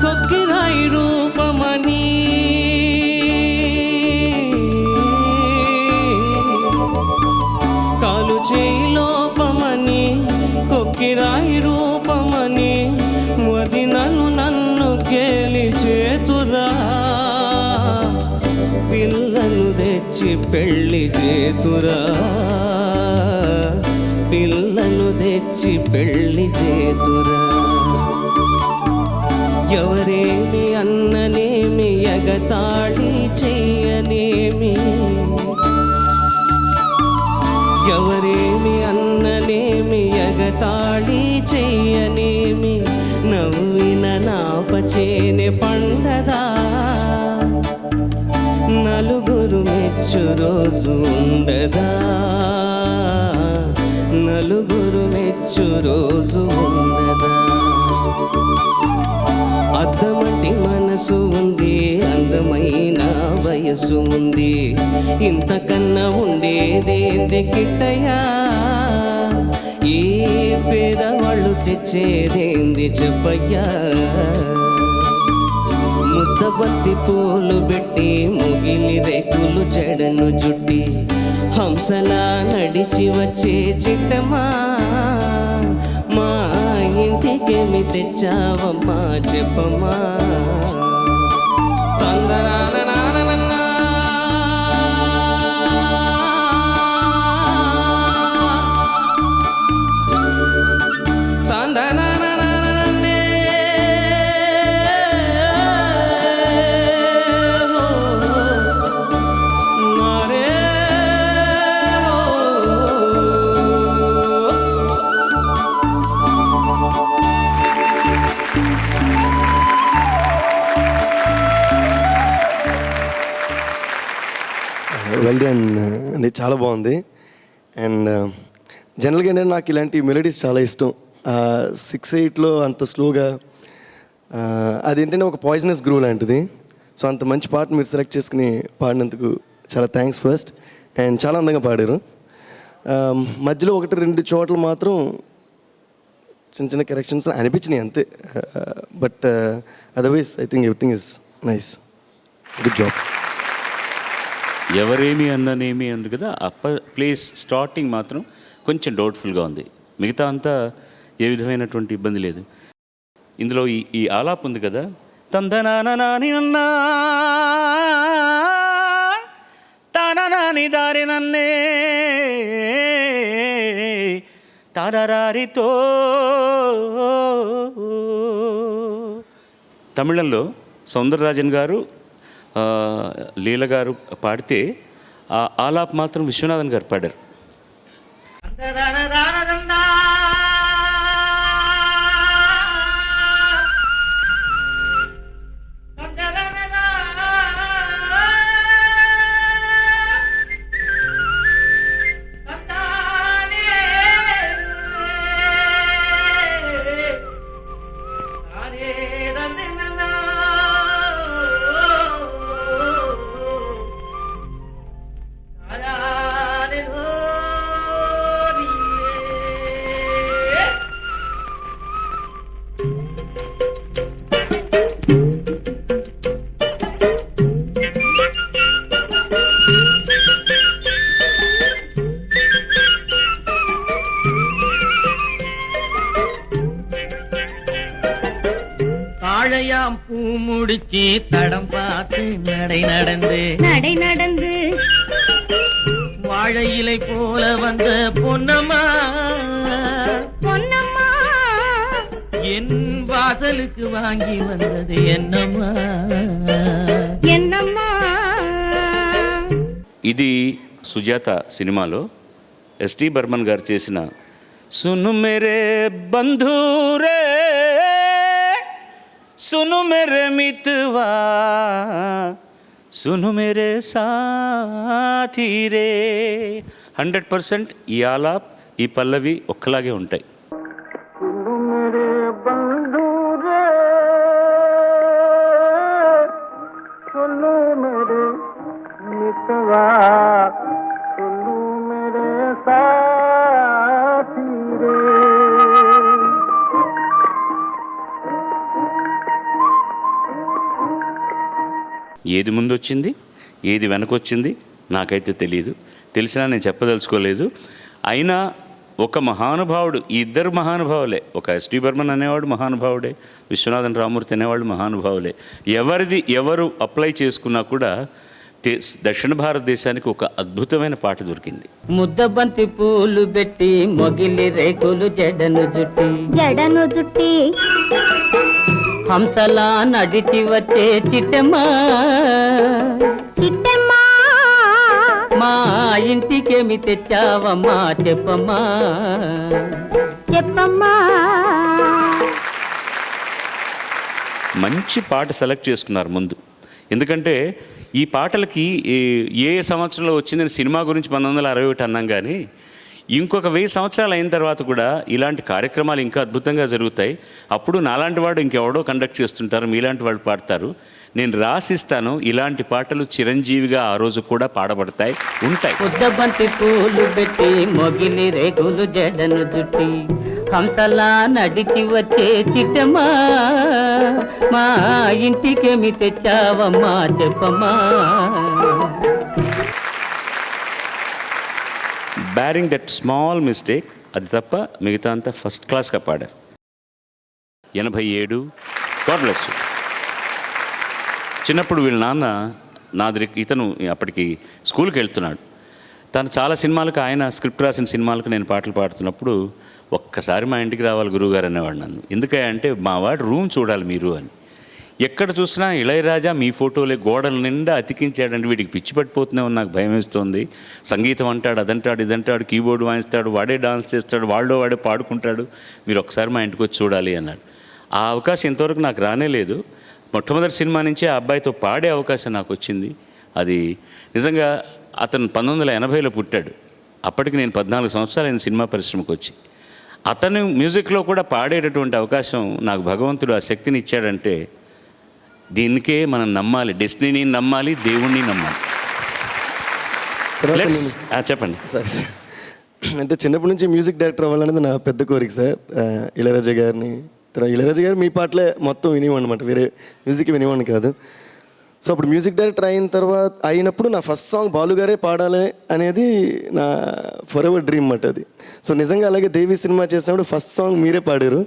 కొక్కిరాయి రూపమని కాలు చేయి లోపమని కొక్కిరాయి రూపమని వదినను నన్ను గేలి చేతురా పిల్లను తెచ్చి పెళ్లి చేతురా ఎవరేమి అన్ననేమి ఎగతాళి చెయ్యనేమి ఎవరేమి అన్ననేమి ఎగతాళి చెయ్యనేమి నవ్విన నాపచేనే పండదా నలుగురు మెచ్చు రోజు ఉండదా అద్దమటి మనసు ఉంది, అందమైన వయసు ఉంది, ఇంతకన్నా ఉండేదేంది కిట్టయ్యా ఈ పేదవాళ్ళు తెచ్చేదేంది చెప్పయ్యా. ముద్దబంతి పూలు పెట్టి మొగిలి రేకులు జడను జుట్టి హంసలా నడిచి వచ్చే చిట్టమ్మా మా ఇంటికేమి తెచ్చావమ్మా చెప్పమ్మా. అండి, చాలా బాగుంది. అండ్ జనరల్గా ఏంటంటే నాకు ఇలాంటి మెలోడీస్ చాలా ఇష్టం. 6/8లో అంత స్లోగా అదేంటంటే ఒక పాయిజనస్ గ్రూ లాంటిది. సో అంత మంచి పాట మీరు సెలెక్ట్ చేసుకుని పాడినందుకు చాలా థ్యాంక్స్ ఫస్ట్. అండ్ చాలా అందంగా పాడారు. మధ్యలో 1-2 చోట్ల మాత్రం చిన్న చిన్న కరెక్షన్స్ అనిపించినాయి అంతే. But otherwise I think everything is nice. Good job. ఎవరేమి అన్ననేమి అంది కదా, ప్లేస్ స్టార్టింగ్ మాత్రం కొంచెం డౌట్ఫుల్గా ఉంది. మిగతా అంతా ఏ విధమైనటువంటి ఇబ్బంది లేదు. ఇందులో ఈ ఆలాప్ ఉంది కదా, తందనాని అన్నా తానాని దారి నన్నే తారారితో. తమిళంలో సౌందరరాజన్ గారు లీల గారు పాడితే ఆ ఆలాప్ మాత్రం విశ్వనాథన్ గారు పాడారు. தாழையாம் பூ முடிச்சு தடம் பார்த்து நடை நடந்து வாழை இலை போல வந்த பொன்னம்மா என் வாசலுக்கு வாங்கி வந்தது என்னம்மா. ఇది సుజాత సినిమాలో ఎస్టీ బర్మన్ గారు చేసిన సును మేరే బంధురే సును మేరే మిత్వా సును మేరే సాథీరే. 100% ఈ ఆలాప్ ఈ పల్లవి ఒక్కలాగే ఉంటాయి. ఏది ముందు వచ్చింది ఏది వెనకొచ్చింది నాకైతే తెలియదు. తెలిసినా నేను చెప్పదలుచుకోలేదు. అయినా ఒక మహానుభావుడు, ఈ ఇద్దరు మహానుభావులే, ఒక ఎస్టీ బర్మన్ అనేవాడు మహానుభావుడే, విశ్వనాథన్ రామూర్తి అనేవాళ్ళు మహానుభావులే. ఎవరు అప్లై చేసుకున్నా కూడా దక్షిణ భారతదేశానికి ఒక అద్భుతమైన పాట దొరికింది. ముద్దబంతి పూలు పెట్టి మొగిలి రేకులు జడను జుట్టి హంసలా నడిచి వచ్చే చిట్టమ్మా మా ఇంటికేమి తెచ్చావమ్మా చెప్పమ్మా. మంచి పాట సెలెక్ట్ చేసుకున్నారు ముందు. ఎందుకంటే ఈ పాటలకి ఏ సంవత్సరంలో వచ్చిందని సినిమా గురించి 1961 అన్నాం, కానీ ఇంకొక 1000 సంవత్సరాలు అయిన తర్వాత కూడా ఇలాంటి కార్యక్రమాలు ఇంకా అద్భుతంగా జరుగుతాయి. అప్పుడు నాలాంటి వాడు ఇంకెవడో కండక్ట్ చేస్తుంటారు, మీలాంటి వాళ్ళు పాడతారు. నేను రాసిస్తాను, ఇలాంటి పాటలు చిరంజీవిగా ఆ రోజు కూడా పాడబడతాయి, ఉంటాయి. ముద్దబంతి పూలు పెట్టి మొగిలి రేకులు జడను జుట్టి హంసలా నడిచి వచ్చే చిట్టమ్మా మా ఇంటికేమి తెచ్చావమ్మా చెప్పమ్మా. బ్యారింగ్ దట్ స్మాల్ మిస్టేక్, అది తప్ప మిగతా అంతా ఫస్ట్ క్లాస్గా పాడారు. 87 గాడ్ బ్లెస్ యు. చిన్నప్పుడు వీళ్ళ నాన్న ఇతను అప్పటికి స్కూల్కి వెళ్తున్నాడు. తను చాలా సినిమాలకు, ఆయన స్క్రిప్ట్ రాసిన సినిమాలకు నేను పాటలు పాడుతున్నప్పుడు ఒక్కసారి మా ఇంటికి రావాలి గురువుగారు అనేవాడు నన్ను. ఎందుకంటే మా వాడు రూమ్ చూడాలి మీరు అని. ఎక్కడ చూసినా ఇళయరాజా మీ ఫోటోలే గోడల నిండా అతికించాడండి. వీడికి పిచ్చి పట్టిపోతున్నావు, నాకు భయం వేస్తుంది. సంగీతం అంటాడు, అదంటాడు, ఇదంటాడు, కీబోర్డు వాయిస్తాడు, వాడే డాన్స్ చేస్తాడు, వాడే పాడుకుంటాడు, మీరు ఒకసారి మా ఇంటికి వచ్చి చూడాలి అన్నాడు. ఆ అవకాశం ఇంతవరకు నాకు రానే లేదు. మొట్టమొదటి సినిమా నుంచే ఆ అబ్బాయితో పాడే అవకాశం నాకు వచ్చింది. అది నిజంగా అతను 1980లో పుట్టాడు. అప్పటికి నేను 14 సంవత్సరాలు సినిమా పరిశ్రమకు వచ్చి, అతను మ్యూజిక్లో కూడా పాడేటటువంటి అవకాశం నాకు భగవంతుడు ఆ శక్తిని ఇచ్చాడంటే దీనికే మనం నమ్మాలి, డెస్టినీని నమ్మాలి, దేవుణ్ణి నమ్మాలి. తర్వాత చెప్పండి సార్, అంటే చిన్నప్పటి నుంచి మ్యూజిక్ డైరెక్టర్ అవ్వాలనేది నా పెద్ద కోరిక సార్. ఇళయరాజా గారిని, తర్వాత ఇళయరాజా గారు మీ పాటలే మొత్తం వినివ్వండి అనమాట, వేరే మ్యూజిక్ వినివ్వండి కాదు. సో అప్పుడు మ్యూజిక్ డైరెక్టర్ అయినప్పుడు నా ఫస్ట్ సాంగ్ బాలుగారే పాడాలి అనేది నా ఫర్ ఎవర్ డ్రీమ్ అన్నమాట అది. సో నిజంగా అలాగే దేవి సినిమా చేసినప్పుడు ఫస్ట్ సాంగ్ మీరే పాడారు.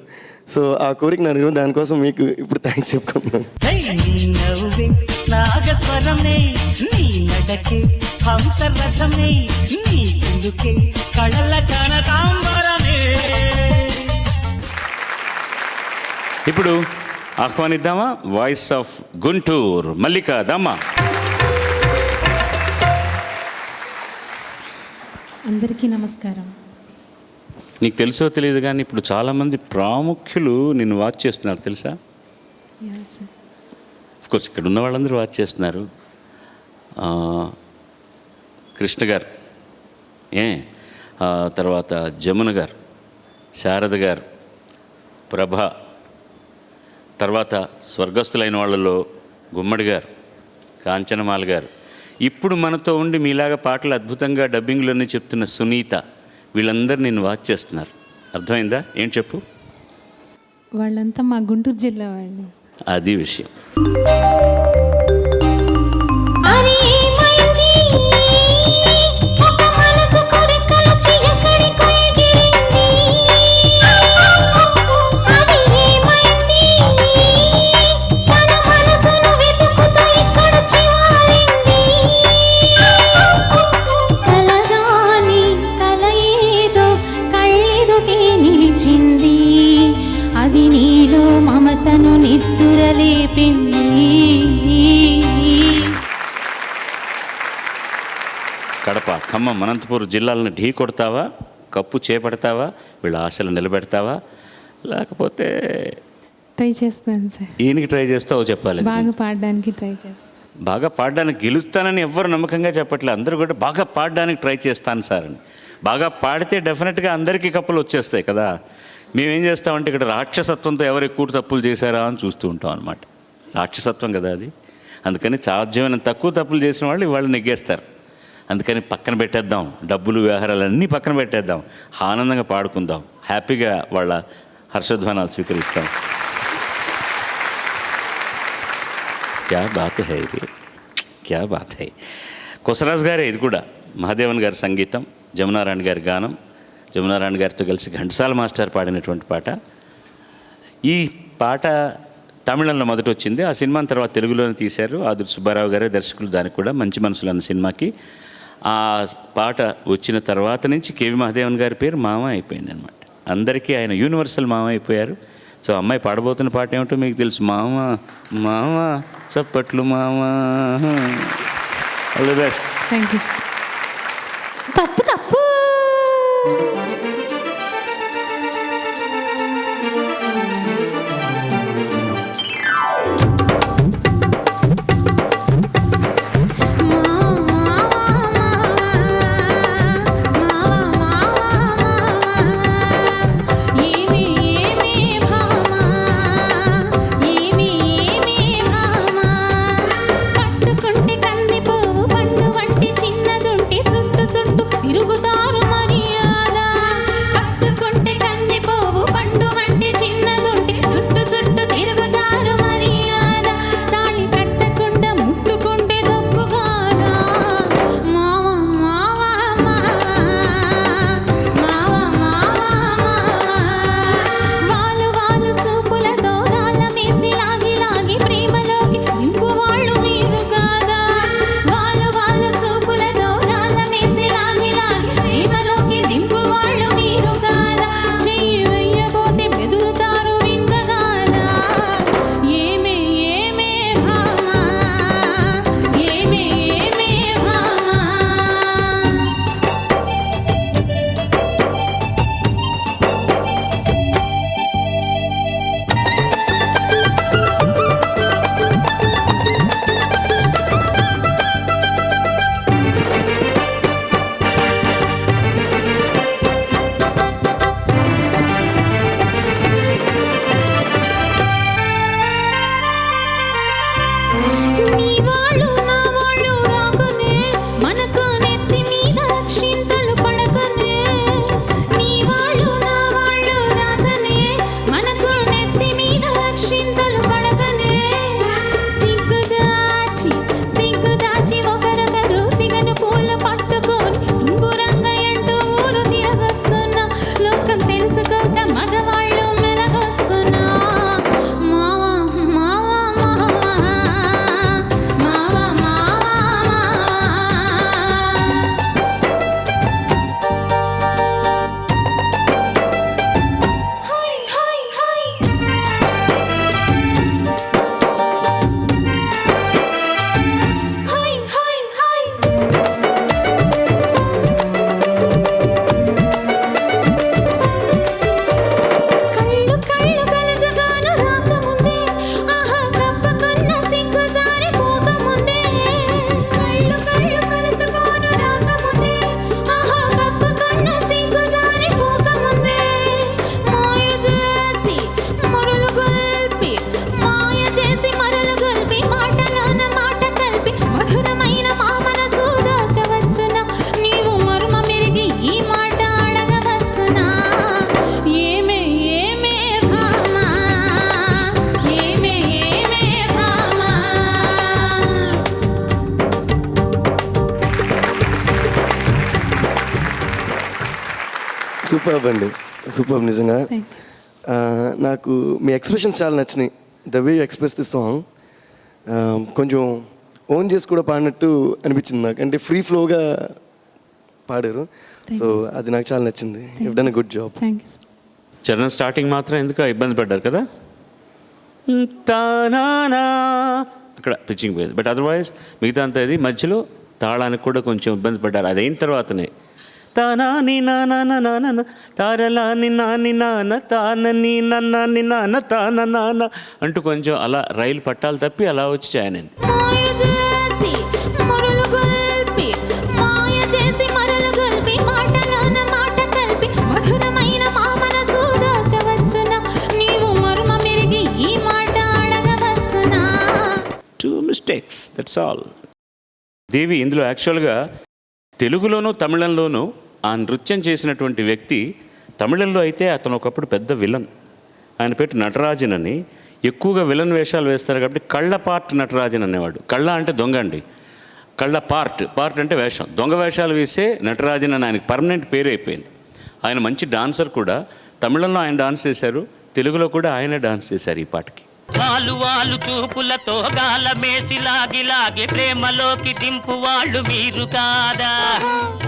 సో ఆ కోరిక నా నిర్వహణ, దానికోసం మీకు ఇప్పుడు థ్యాంక్స్ చెప్పుకుంటున్నాను. నాగస్వరమే నీ నడకే హంసరథమే నీ కుందుకే కళల కనకాంబరమే. ఇప్పుడు ఆహ్వానిద్దామా వాయిస్ ఆఫ్ గుంటూరు మల్లిక దమ్మ. అందరికీ నమస్కారం. నీకు తెలుసో తెలియదు కానీ ఇప్పుడు చాలామంది ప్రాముఖ్యులు నిన్ను వాచ్ చేస్తున్నారు తెలుసా? కోర్స్ ఇక్కడ ఉన్న వాళ్ళందరూ వాచ్ చేస్తున్నారు. కృష్ణ గారు, తర్వాత జమున గారు, శారద గారు, ప్రభ, తర్వాత స్వర్గస్థులైన వాళ్ళలో గుమ్మడి గారు, కాంచనమాల గారు, ఇప్పుడు మనతో ఉండి మీలాగా పాటలు అద్భుతంగా డబ్బింగ్లోనే చెప్తున్న సునీత, వీళ్ళందరూ నిన్ను వాచ్ చేస్తున్నారు. అర్థమైందా? ఏం చెప్పు. వాళ్ళంతా మా గుంటూరు జిల్లా వాళ్ళు. అది విషయం. అది నీలో మమతను నిద్దురలేపింది. కడప, ఖమ్మం, అనంతపురం జిల్లాలను ఢీ కొడతావా, కప్పు చేపడతావా, వీళ్ళ ఆశలు నిలబెడతావా, లేకపోతే ట్రై చేస్తాను సార్. ఈయనకి ట్రై చేస్తావో చెప్పాలి. బాగా పాడడానికి ట్రై చేస్తాను. బాగా పాడడానికి గెలుస్తానని ఎవ్వరు నమ్మకంగా చెప్పట్లేదు. అందరూ కూడా బాగా పాడడానికి ట్రై చేస్తాను సార్ అని. బాగా పాడితే డెఫినెట్గా అందరికీ కప్పులు వచ్చేస్తాయి కదా. మేమేం చేస్తామంటే ఇక్కడ రాక్షసత్వంతో ఎవరు ఎక్కువ తప్పులు చేశారా అని చూస్తూ ఉంటాం అనమాట. రాక్షసత్వం కదా అది. అందుకని సాధ్యమైన తక్కువ తప్పులు చేసిన వాళ్ళు ఇవాళ నెగ్గేస్తారు. అందుకని పక్కన పెట్టేద్దాం, డబ్బులు వ్యవహారాలన్నీ పక్కన పెట్టేద్దాం, ఆనందంగా పాడుకుందాం, హ్యాపీగా వాళ్ళ హర్షధ్వానాలు స్వీకరిస్తాం. క్యా బాత్ హై రే, క్యా బాత్ హై. కొసరాజు గారే ఇది కూడా. మహాదేవన్ గారి సంగీతం, జమునారాయణ గారి గానం, జమునారాయణ గారితో కలిసి ఘంటసాల మాస్టర్ పాడినటువంటి పాట. ఈ పాట తమిళంలో మొదట వచ్చింది. ఆ సినిమాని తర్వాత తెలుగులోనే తీశారు. ఆదుర్తి సుబ్బారావు గారే దర్శకులు. దానికి కూడా మంచి మనసులు అన్న సినిమాకి ఆ పాట వచ్చిన తర్వాత నుంచి కేవి మహాదేవన్ గారి పేరు మామ అయిపోయింది అనమాట. అందరికీ ఆయన యూనివర్సల్ మామ అయిపోయారు. సో అమ్మాయి పాడబోతున్న పాట ఏమిటో మీకు తెలుసు. మామ మామ చప్పట్లు మామ. All the best. Thank you sir. తప్పు తప్పు. తిరుగుతారు మర్యాద. సూపర్బ్ అండి, సూపర్బ్ నిజంగా. Thank you sir. నాకు మీ ఎక్స్ప్రెషన్స్ చాలా నచ్చినాయి. The way you express this song కొంచెం ఓన్ చేసి కూడా పాడినట్టు అనిపించింది నాకు. అంటే ఫ్రీ ఫ్లోగా పాడారు. సో అది నాకు చాలా నచ్చింది. You done a good job. Thank you sir. చరణం స్టార్టింగ్ మాత్రం ఎందుకు ఇబ్బంది పడ్డారు కదా, తానా అక్కడ పిచ్చింగ్ పోయింది. బట్ అదర్వైజ్ మిగతా అంతా ఇది మధ్యలో తాళానికి కూడా కొంచెం ఇబ్బంది పడ్డారు. అది అయిన తర్వాతనే తానాని నాన్న తారలాని నాని నాన్న తానని నన్నాని నాన్న తాన నాన్న అంటూ కొంచెం అలా రైలు పట్టాలు తప్పి అలా వచ్చి జాయిన్ అయింది. మాయ చేసి మరలు గొల్పి, మాయ చేసి మరలు గొల్పి, మాటలోన మాట కలిపి మధురమైన మా మనసు దోచవచ్చునా, నీవు మర్మ మెరిగి ఈ మాట అడగవచ్చునా. 2 mistakes, that's all. దేవి ఇందులో యాక్చువల్గా తెలుగులోనూ తమిళంలోనూ ఆ నృత్యం చేసినటువంటి వ్యక్తి, తమిళంలో అయితే అతను ఒకప్పుడు పెద్ద విలన్. ఆయన పేరు నటరాజన్ అని. ఎక్కువగా విలన్ వేషాలు వేస్తారు కాబట్టి కళ్ళ పార్ట్ నటరాజన్ అనేవాడు. కళ్ళ అంటే దొంగ అండి, కళ్ళ పార్ట్ అంటే వేషం. దొంగ వేషాలు వేసే నటరాజన్ అని ఆయనకి పర్మనెంట్ పేరు అయిపోయింది. ఆయన మంచి డాన్సర్ కూడా. తమిళంలో ఆయన డాన్స్ చేశారు, తెలుగులో కూడా ఆయనే డాన్స్ చేశారు ఈ పాటకి. వాలు వాలు చూపులతో గాలమేసి లాగి లాగి ప్రేమలోకి దింపు వాళ్ళు మీరు కాదా,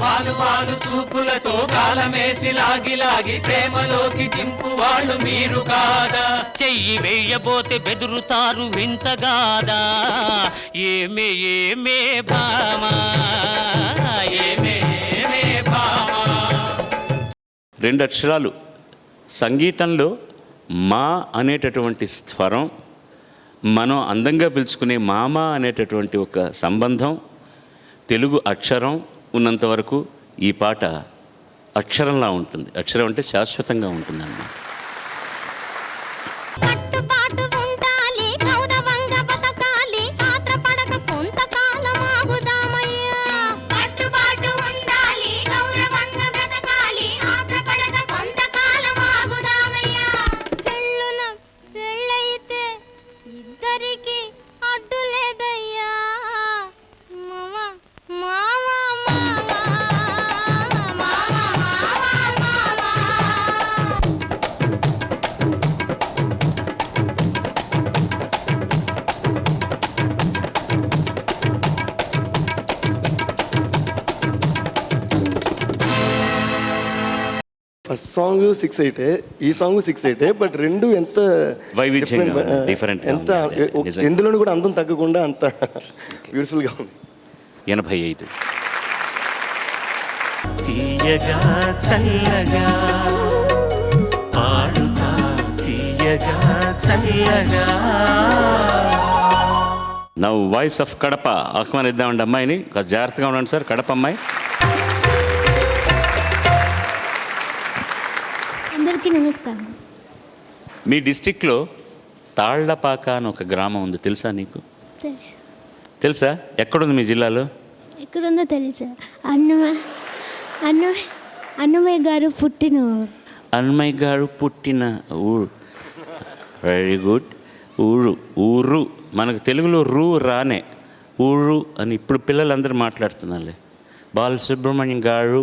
వాలు వాలు చూపులతో కాలమేసి లాగి లాగి ప్రేమలోకి దింపు వాళ్ళు మీరు కాదా, చెయ్యి వేయబోతే బెదురుతారు వింతగాదా, ఏమే ఏమే భామా ఏమే ఏమే భామా. 2 అక్షరాలు సంగీతంలో మా అనేటటువంటి స్వరం, మనం అందంగా పిలుచుకునే మామ అనేటటువంటి ఒక సంబంధం, తెలుగు అక్షరం ఉన్నంత వరకు ఈ పాట అక్షరంలా ఉంటుంది. అక్షరం అంటే శాశ్వతంగా ఉంటుంది అన్నమాట. కట్టుబాటు ఉండాలి, గౌరవంగా బతకాలి, ఆత్రపడక కొంతకాలం ఆగుదామయ్యా. కట్టుబాటు ఉండాలి, గౌరవంగా బతకాలి, ఆత్రపడక కొంతకాలం ఆగుదామయ్యా. పెళ్ళున పెళ్ళైతే ఇద్దరికి అడ్డు లేదయ్యా. మామ మామ మామ మామ మామ మామ. ఫస్ట్ సాంగ్ 6/8, ఈ సాంగ్ 6/8, బట్ రెండు ఎంత వైవిధ్యంగా ఉంది, different గా ఎంత ఉంది. నిజంగా. ఎందులోనూ కూడా అందం తగ్గకుండా అంత బ్యూటిఫుల్గా ఉంది. 85. తీయగా చల్లగా పాడుతా, తీయగా చల్లగా. నౌ వాయిస్ ఆఫ్ కడప ఆహ్వానిద్దామండి అమ్మాయిని. కాస్త జాగ్రత్తగా ఉండండి సార్. కడప అమ్మాయి. అందరికీ నమస్కారం. మీ డిస్టిక్లో తాళ్లపాక అని ఒక గ్రామం ఉంది, తెలుసా నీకు? తెలుసు. తెలుసా? ఎక్కడుంది మీ జిల్లాలో? ఎక్కడుందో తెలుసా? అన్నమయ్య గారు పుట్టిన ఊరు. అన్నమయ్య గారు పుట్టిన ఊరు. Very good. ఊరు మనకు తెలుగులో రూ రానే ఊరు అని ఇప్పుడు పిల్లలందరూ మాట్లాడుతున్నారులే. బాలసుబ్రహ్మణ్యం గారు,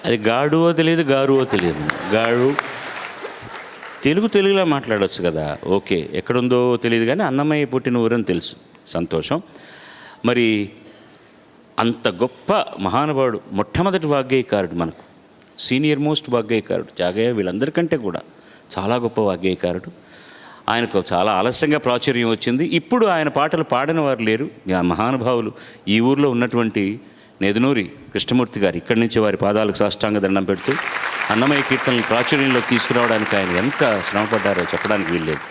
అది గాడువో తెలియదు, గారువో తెలియదు. గారు తెలుగులో మాట్లాడవచ్చు కదా. ఓకే, ఎక్కడుందో తెలియదు కానీ అన్నమయ్య పుట్టిన ఊరని తెలుసు. సంతోషం. మరి అంత గొప్ప మహానుభావుడు, మొట్టమొదటి వాగ్గేయకారుడు, మనకు సీనియర్ మోస్ట్ వాగ్గేయకారుడు జాగయ్య. వీళ్ళందరికంటే కూడా చాలా గొప్ప వాగ్గేయకారుడు. ఆయనకు చాలా ఆలస్యంగా ప్రాచుర్యం వచ్చింది. ఇప్పుడు ఆయన పాటలు పాడిన వారు లేరు. ఆ మహానుభావులు ఈ ఊర్లో ఉన్నటువంటి నెదునూరి కృష్ణమూర్తి గారు ఇక్కడి నుంచి వారి పాదాలకు సాష్టాంగ దండం పెడుతూ అన్నమయ్య కీర్తనలు ప్రాచుర్యంలోకి తీసుకురావడానికి ఆయన ఎంత శ్రమపడ్డారో చెప్పడానికి వీల్లేదు.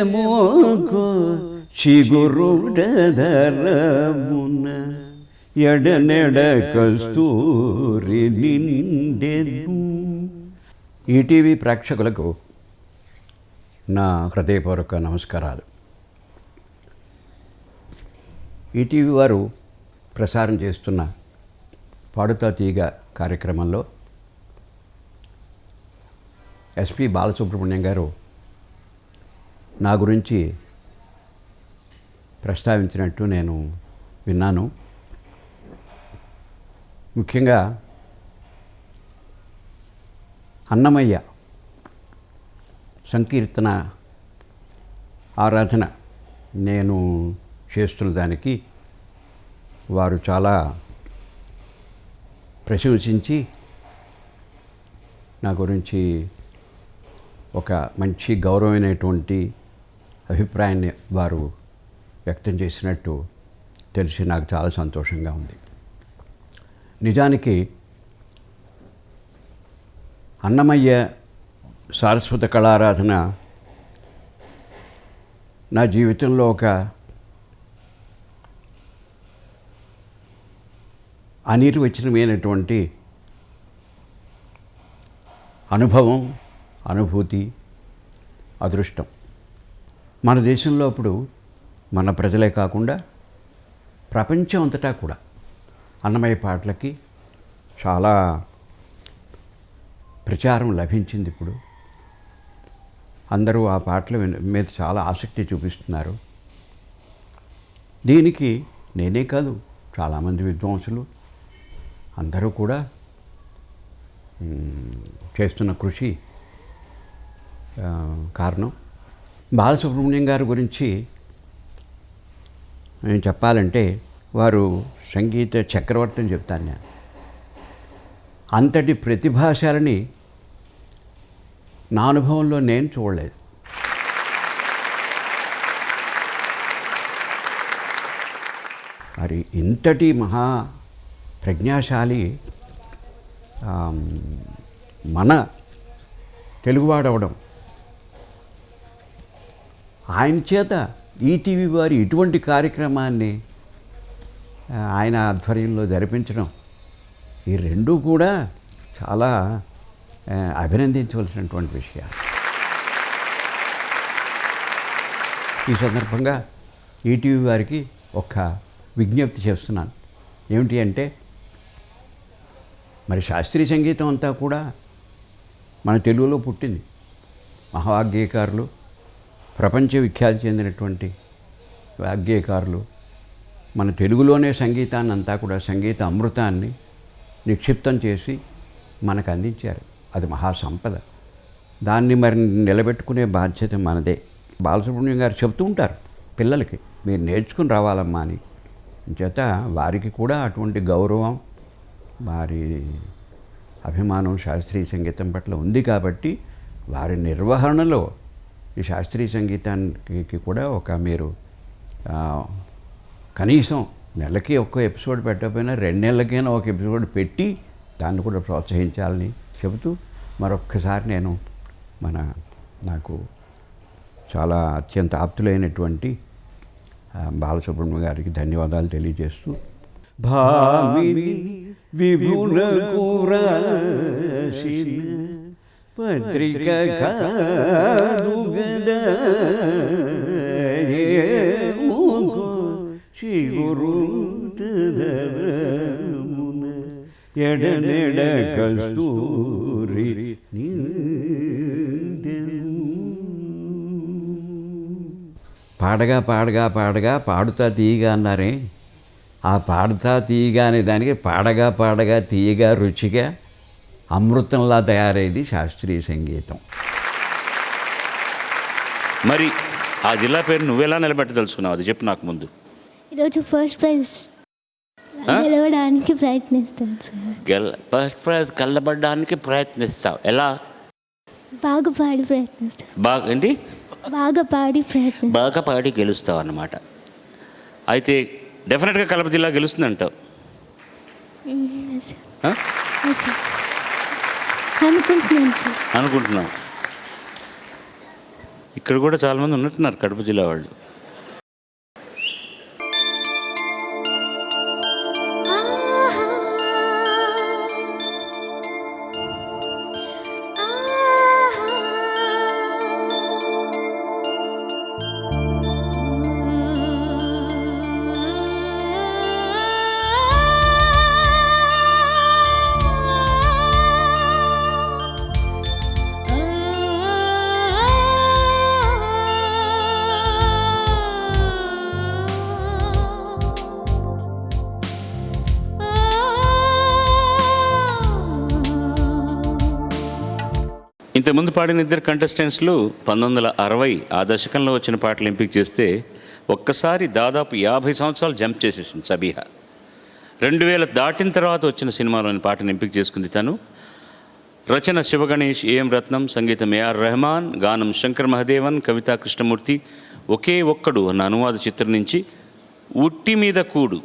ఏమోకు చిగురుడదరమున ఎడనెడ కస్తూరి నిండెను. ఈటీవీ ప్రేక్షకులకు నా హృదయపూర్వక నమస్కారాలు. ఈటీవీ వారు ప్రసారం చేస్తున్న పాడుతా తీగ కార్యక్రమంలో ఎస్పి బాలసుబ్రహ్మణ్యం గారు నా గురించి ప్రస్తావించినట్టు నేను విన్నాను. ముఖ్యంగా అన్నమయ్య సంకీర్తన ఆరాధన నేను చేస్తున్న దానికి వారు చాలా ప్రశంసించి నా గురించి ఒక మంచి గౌరవమైనటువంటి అభిప్రాయాన్ని వారు వ్యక్తం చేసినట్టు తెలిసి నాకు చాలా సంతోషంగా ఉంది. నిజానికి అన్నమయ్య సారస్వత కళారాధన నా జీవితంలో ఒక అనిర్వచనమైనటువంటి అనుభవం, అనుభూతి, అదృష్టం. మన దేశంలో ఇప్పుడు మన ప్రజలే కాకుండా ప్రపంచం అంతటా కూడా అన్నమయ్య పాటలకి చాలా ప్రచారం లభించింది. ఇప్పుడు అందరూ ఆ పాటల మీద చాలా ఆసక్తి చూపిస్తున్నారు. దీనికి నేనే కాదు, చాలామంది విద్వాంసులు అందరూ కూడా చేస్తున్న కృషి కారణం. బాలసుబ్రహ్మణ్యం గారి గురించి నేను చెప్పాలంటే వారు సంగీత చక్రవర్తి అని చెప్తాను నేను. అంతటి ప్రతిభాశాలిని నా అనుభవంలో నేను చూడలేదు. మరి ఇంతటి మహా ప్రజ్ఞాశాలి మన తెలుగువాడవడం, ఆయన చేత ఈటీవీ వారి ఇటువంటి కార్యక్రమాన్ని ఆయన ఆధ్వర్యంలో జరిపించడం, ఈ రెండూ కూడా చాలా అభినందించవలసినటువంటి విషయాలు. ఈ సందర్భంగా ఈటీవీ వారికి ఒక విజ్ఞప్తి చేస్తున్నాను. ఏమిటి అంటే, మరి శాస్త్రీయ సంగీతం అంతా కూడా మన తెలుగులో పుట్టింది. మహావాగ్గేయకారులు, ప్రపంచ విఖ్యాతి చెందినటువంటి వాగ్గేయకారులు మన తెలుగులోనే సంగీతాన్ని అంతా కూడా, సంగీత అమృతాన్ని నిక్షిప్తం చేసి మనకు అందించారు. అది మహాసంపద. దాన్ని మరి నిలబెట్టుకునే బాధ్యత మనదే. బాలసుబ్రహ్మణ్యం గారు చెప్తూ ఉంటారు పిల్లలకి, మీరు నేర్చుకుని రావాలమ్మా అని. చేత వారికి కూడా అటువంటి గౌరవం, వారి అభిమానం శాస్త్రీయ సంగీతం పట్ల ఉంది కాబట్టి వారి నిర్వహణలో ఈ శాస్త్రీయ సంగీతానికి కూడా ఒక మీరు కనీసం నెలకి ఒక్క ఎపిసోడ్ పెట్టకపోయినా 2 నెలలకైనా ఒక ఎపిసోడ్ పెట్టి దాన్ని కూడా ప్రోత్సహించాలని చెబుతూ మరొక్కసారి నేను నాకు చాలా అత్యంత ఆప్తులైనటువంటి బాలసుబ్రహ్మణ్యం గారికి ధన్యవాదాలు తెలియజేస్తూ, భామిని విభుల పత్రిక ఎడనెడ కస్తూరి పాడగా పాడగా పాడగా పాడుతా తీయగా అన్నారే, ఆ పాడుతా తీయగా అనే దానికి పాడగా పాడగా తీయగా రుచిగా అమృతంలా తయారైంది శాస్త్రీయ సంగీతం. మరి ఆ జిల్లా పేరు నువ్వెలా నిలబెట్టదలుచుకున్నావు, అది చెప్పు నాకు ముందు. ఈరోజు ఫస్ట్ ప్రైజ్ గెలవడానికి ప్రయత్నిస్తాను సార్. ఫస్ట్ ప్రైజ్ కలబడడానికి ప్రయత్నిస్తావు. ఎలా? బాగా పాడి ప్రయత్నిస్తాను. ఏంటి? బాగా పాడి గెలుస్తావు అన్నమాట. అయితే డెఫినెట్గా కడప జిల్లా గెలుస్తుందంటావు. అనుకుంటున్నావు. ఇక్కడ కూడా చాలామంది ఉన్నట్టున్నారు కడప జిల్లా వాళ్ళు. ఇంతకుముందు పాడిన ఇద్దరు కంటెస్టెంట్స్లు 1960 ఆ దశకంలో వచ్చిన పాటలు ఎంపిక చేస్తే ఒక్కసారి దాదాపు 50 సంవత్సరాలు జంప్ చేసేసింది సబీహా. 2000 దాటిన తర్వాత వచ్చిన సినిమాలోని పాటను ఎంపిక చేసుకుంది తను. రచన శివగణేష్, ఏఎం రత్నం, సంగీతం ఏఆర్ రెహమాన్, గానం శంకర్ మహదేవన్, కవితా కృష్ణమూర్తి. ఒకే ఒక్కడు అన్న అనువాద చిత్రం నుంచి ఉట్టి మీద కూడు.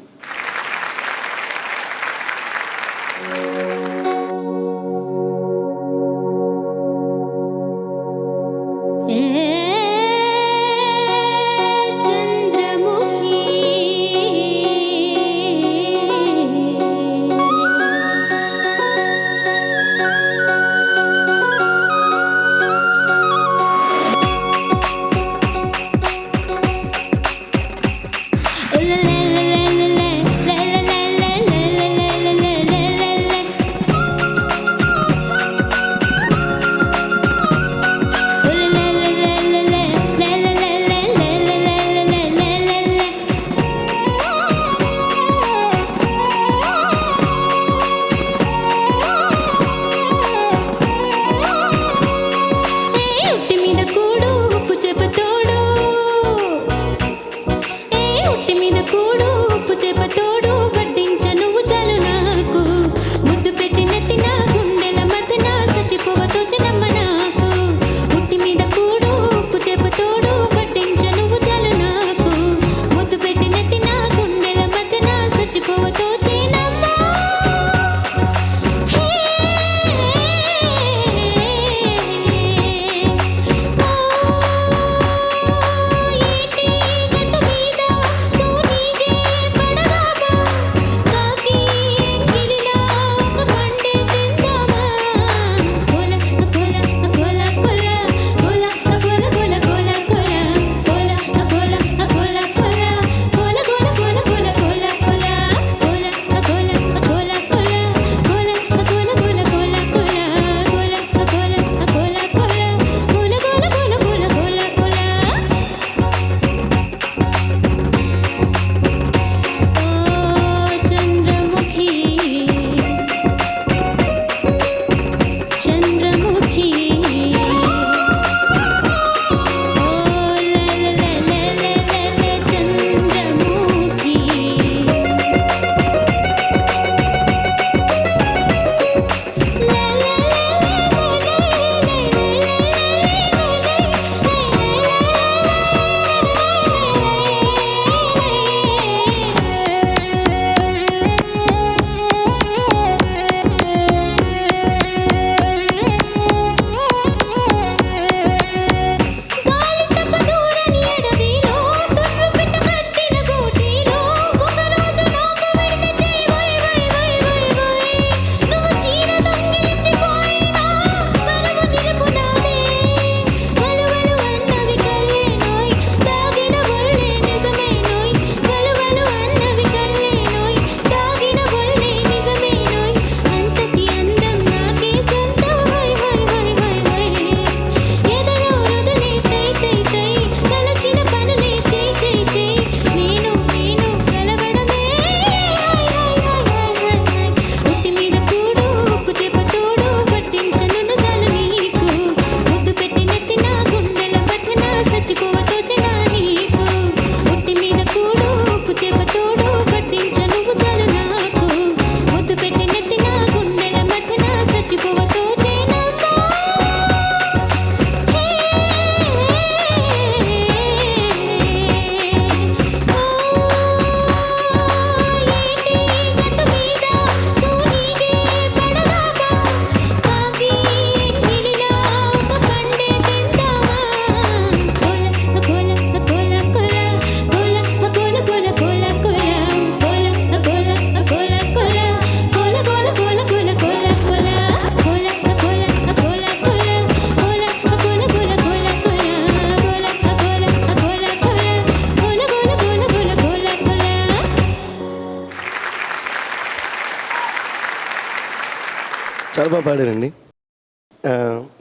చాలా బాగా పాడారండి.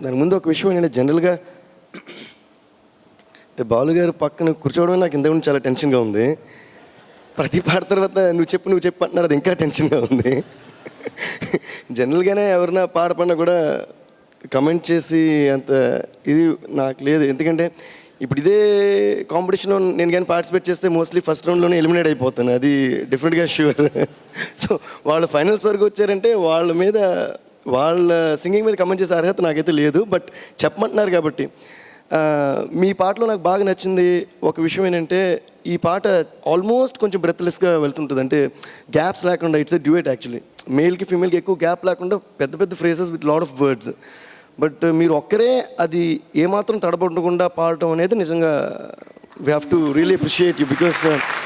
దాని ముందు ఒక విషయం ఏంటంటే జనరల్గా బాలు గారు పక్కన కూర్చోవడమే నాకు ఇంతకుముందు చాలా టెన్షన్గా ఉంది. ప్రతి పాట తర్వాత నువ్వు చెప్పు అంటున్నారు, అది ఇంకా టెన్షన్గా ఉంది. జనరల్గానే ఎవరైనా పాట పడినా కూడా కమెంట్ చేసి అంత ఇది నాకు లేదు. ఎందుకంటే ఇప్పుడు ఇదే కాంపిటీషన్లో నేను కానీ పార్టిసిపేట్ చేస్తే మోస్ట్లీ ఫస్ట్ రౌండ్లోనే ఎలిమినేట్ అయిపోతాను, అది డెఫినెట్గా ష్యూర్. సో వాళ్ళు ఫైనల్స్ వరకు వచ్చారంటే వాళ్ళ సింగింగ్ మీద కమెంట్ చేసే అర్హత నాకైతే లేదు. బట్ చెప్పమంటున్నారు కాబట్టి మీ పాటలో నాకు బాగా నచ్చింది ఒక విషయం ఏంటంటే ఈ పాట ఆల్మోస్ట్ కొంచెం బ్రెత్లెస్గా వెళ్తుంటుంది, అంటే గ్యాప్స్ లేకుండా. ఇట్స్ ఎ డ్యూయట్ యాక్చువల్లీ, మేల్కి ఫీమేల్కి ఎక్కువ గ్యాప్ లేకుండా పెద్ద పెద్ద phrases with lot of words. But మీరు ఒక్కరే అది ఏమాత్రం తడబడకుండా పాడటం అనేది నిజంగా we have to really appreciate you, because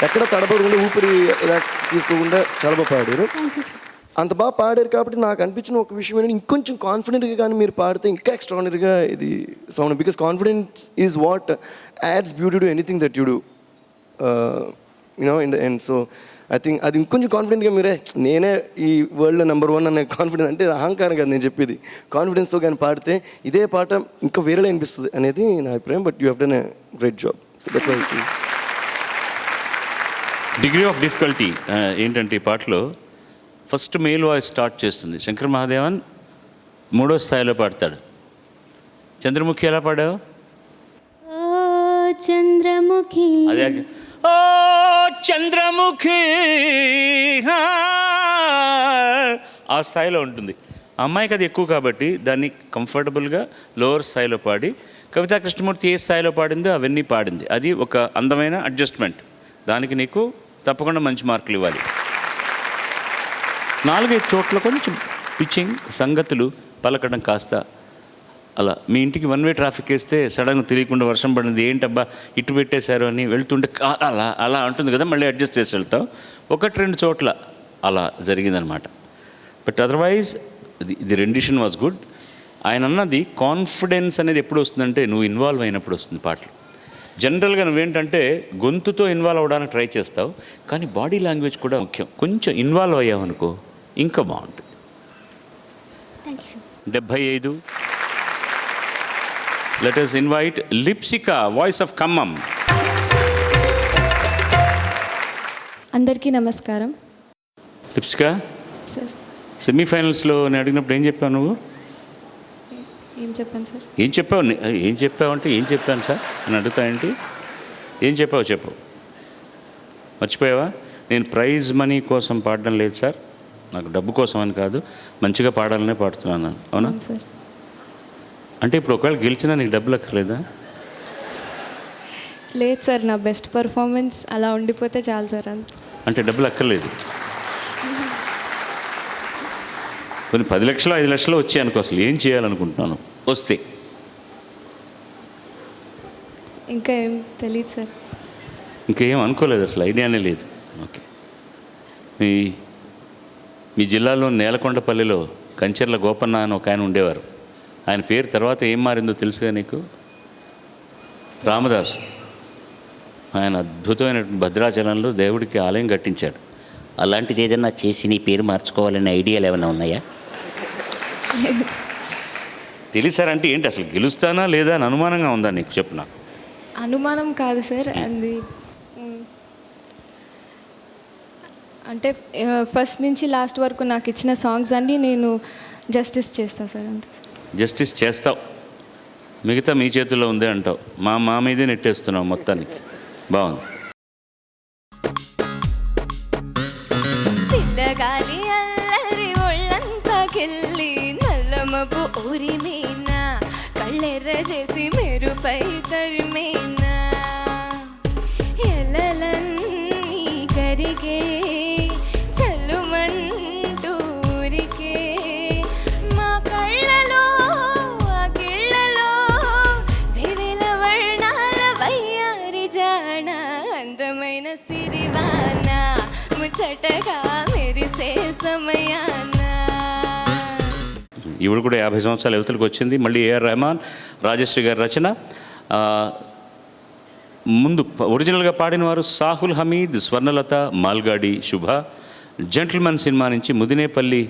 ఎక్కడ తడబడకుండా ఊపిరి ఇలా తీసుకోకుండా చాలా బాగా పాడారు. అంత బాగా పాడారు కాబట్టి నాకు అనిపించిన ఒక విషయం ఏంటంటే ఇంకొంచెం కాన్ఫిడెంట్గా కానీ మీరు పాడితే ఇంకా ఎక్స్ట్రాడినరీగా ఇది sound, because confidence is what ads beauty to anything that you do you know in the end. So I think అది ఇంకొంచెం కాన్ఫిడెంట్గా మీరే నేనే ఈ వరల్డ్లో నెంబర్ 1 అనే కాన్ఫిడెన్స్, అంటే అహంకారం కాదు నేను చెప్పేది, కాన్ఫిడెన్స్తో కానీ పాడితే ఇదే పాట ఇంకా వేరేలా అనిపిస్తుంది అనేది నా అభిప్రాయం. But you have done a great job. Degree of difficulty ఏంటంటే ఈ పాటలో ఫస్ట్ మేల్ వాయిస్ స్టార్ట్ చేస్తుంది. శంకర్ మహాదేవన్ 3వ స్థాయిలో పాడతాడు. చంద్రముఖి ఎలా పాడావు? చంద్రముఖి అదే ఓ చంద్రముఖి ఆ స్థాయిలో ఉంటుంది. ఆ అమ్మాయికి అది ఎక్కువ కాబట్టి దాన్ని కంఫర్టబుల్గా లోవర్ స్థాయిలో పాడి, కవితా కృష్ణమూర్తి ఏ స్థాయిలో పాడిందో అవన్నీ పాడింది. అది ఒక అందమైన అడ్జస్ట్మెంట్. దానికి నీకు తప్పకుండా మంచి మార్కులు ఇవ్వాలి. 4-5 చోట్ల కొంచెం పిచ్చింగ్ సంగతులు పలకడం కాస్త అలా. మీ ఇంటికి 1 వే ట్రాఫిక్ వేస్తే సడన్గా తెలియకుండా వర్షం పడింది, ఏంటబ్బా ఇటు పెట్టేశారు అని వెళ్తుంటే అలా అలా ఉంటుంది కదా, మళ్ళీ అడ్జస్ట్ చేసి వెళ్తాం. 1-2 చోట్ల అలా జరిగిందనమాట. But otherwise the rendition was good. ఆయన అన్నది కాన్ఫిడెన్స్ అనేది ఎప్పుడు వస్తుందంటే నువ్వు ఇన్వాల్వ్ అయినప్పుడు వస్తుంది పాటలు. జనరల్గా నువ్వేంటంటే గొంతుతో ఇన్వాల్వ్ అవ్వడానికి ట్రై చేస్తావు, కానీ బాడీ లాంగ్వేజ్ కూడా ముఖ్యం. కొంచెం ఇన్వాల్వ్ అయ్యావు అనుకో ఇంకా బాగుంటుంది. 75. Let us invite Lipsika, voice of Khammam. అందరికీ నమస్కారం. లిప్సికా, సార్ సెమీఫైనల్స్లో నేను అడిగినప్పుడు ఏం చెప్పావు నువ్వు? ఏం చెప్పాను సార్? ఏం చెప్పావు అంటే ఏం చెప్పాను సార్ అని అడుగుతాయంటే ఏం చెప్పు. మర్చిపోయావా? నేను ప్రైజ్ మనీ కోసం పాడడం లేదు సార్, నాకు డబ్బు కోసం అని కాదు, మంచిగా పాడాలనే పాడుతున్నాను. అవునా సార్? అంటే ఇప్పుడు ఒకవేళ గెలిచినా నీకు డబ్బులు అక్కర్లేదా? లేదు సార్, నా బెస్ట్ పర్ఫార్మెన్స్ అలా ఉండిపోతే చాలు సార్. అంటే డబ్బులు అక్కర్లేదు. కొన్ని 10 లక్షలు 5 లక్షలు వచ్చాయి అనుకో, అసలు ఏం చేయాలనుకుంటున్నాను వస్తే? ఇంకా ఏం తెలియదు సార్. ఇంకేం అనుకోలేదు, అసలు ఐడియానే లేదు. ఓకే. మీ జిల్లాలో నేలకొండపల్లిలో కంచెర్ల గోపన్న అని ఒక ఆయన ఉండేవారు. ఆయన పేరు తర్వాత ఏం మారిందో తెలుసుగా నీకు? రామదాసు. ఆయన అద్భుతమైన భద్రాచలంలో దేవుడికి ఆలయం కట్టించాడు. అలాంటిది ఏదైనా చేసి నీ పేరు మార్చుకోవాలనే ఐడియాలు ఏమైనా ఉన్నాయా? తెలిసారంటే ఏంటి, అసలు గెలుస్తానా లేదా అని అనుమానంగా ఉందా నీకు? చెప్పు నాకు. అనుమానం కాదు సార్, అది అంటే ఫస్ట్ నుంచి లాస్ట్ వరకు నాకు ఇచ్చిన సాంగ్స్ అన్నీ నేను జస్టిస్ చేస్తాను సార్. అంతే సార్. జస్టిస్ చేస్తావు, మిగతా మీ చేతుల్లో ఉందే అంటావు. మా మీదే నెట్టేస్తున్నావు మొత్తానికి. బాగుంది. పిల్లగాలి అల్లరి ఒళ్ళంతా కెళ్ళి నల్లమబ్బు ఊరిమేనా కళ్ళెర్ర చేసి మెరుపై తరిమేనా ఎలలన్నీ కరిగే చల్లుమంటూరికే మా కళ్ళలో ఆ కిళ్ళలో వివిల వర్ణాల వయ్యారి జాణ అందమైన సిరివాన ముచ్చటగా మెరిసే సమయాన. ఈవిడ కూడా 50 సంవత్సరాల యువతలకు వచ్చింది. మళ్ళీ ఏఆర్ రెహమాన్, రాజశ్రీ గారి రచన. ముందు ఒరిజినల్గా పాడిన వారు సాహుల్ హమీద్, స్వర్ణలత, మాల్గాడి, శుభ. జెంటిల్మన్ సినిమా నుంచి ముదినేపల్లి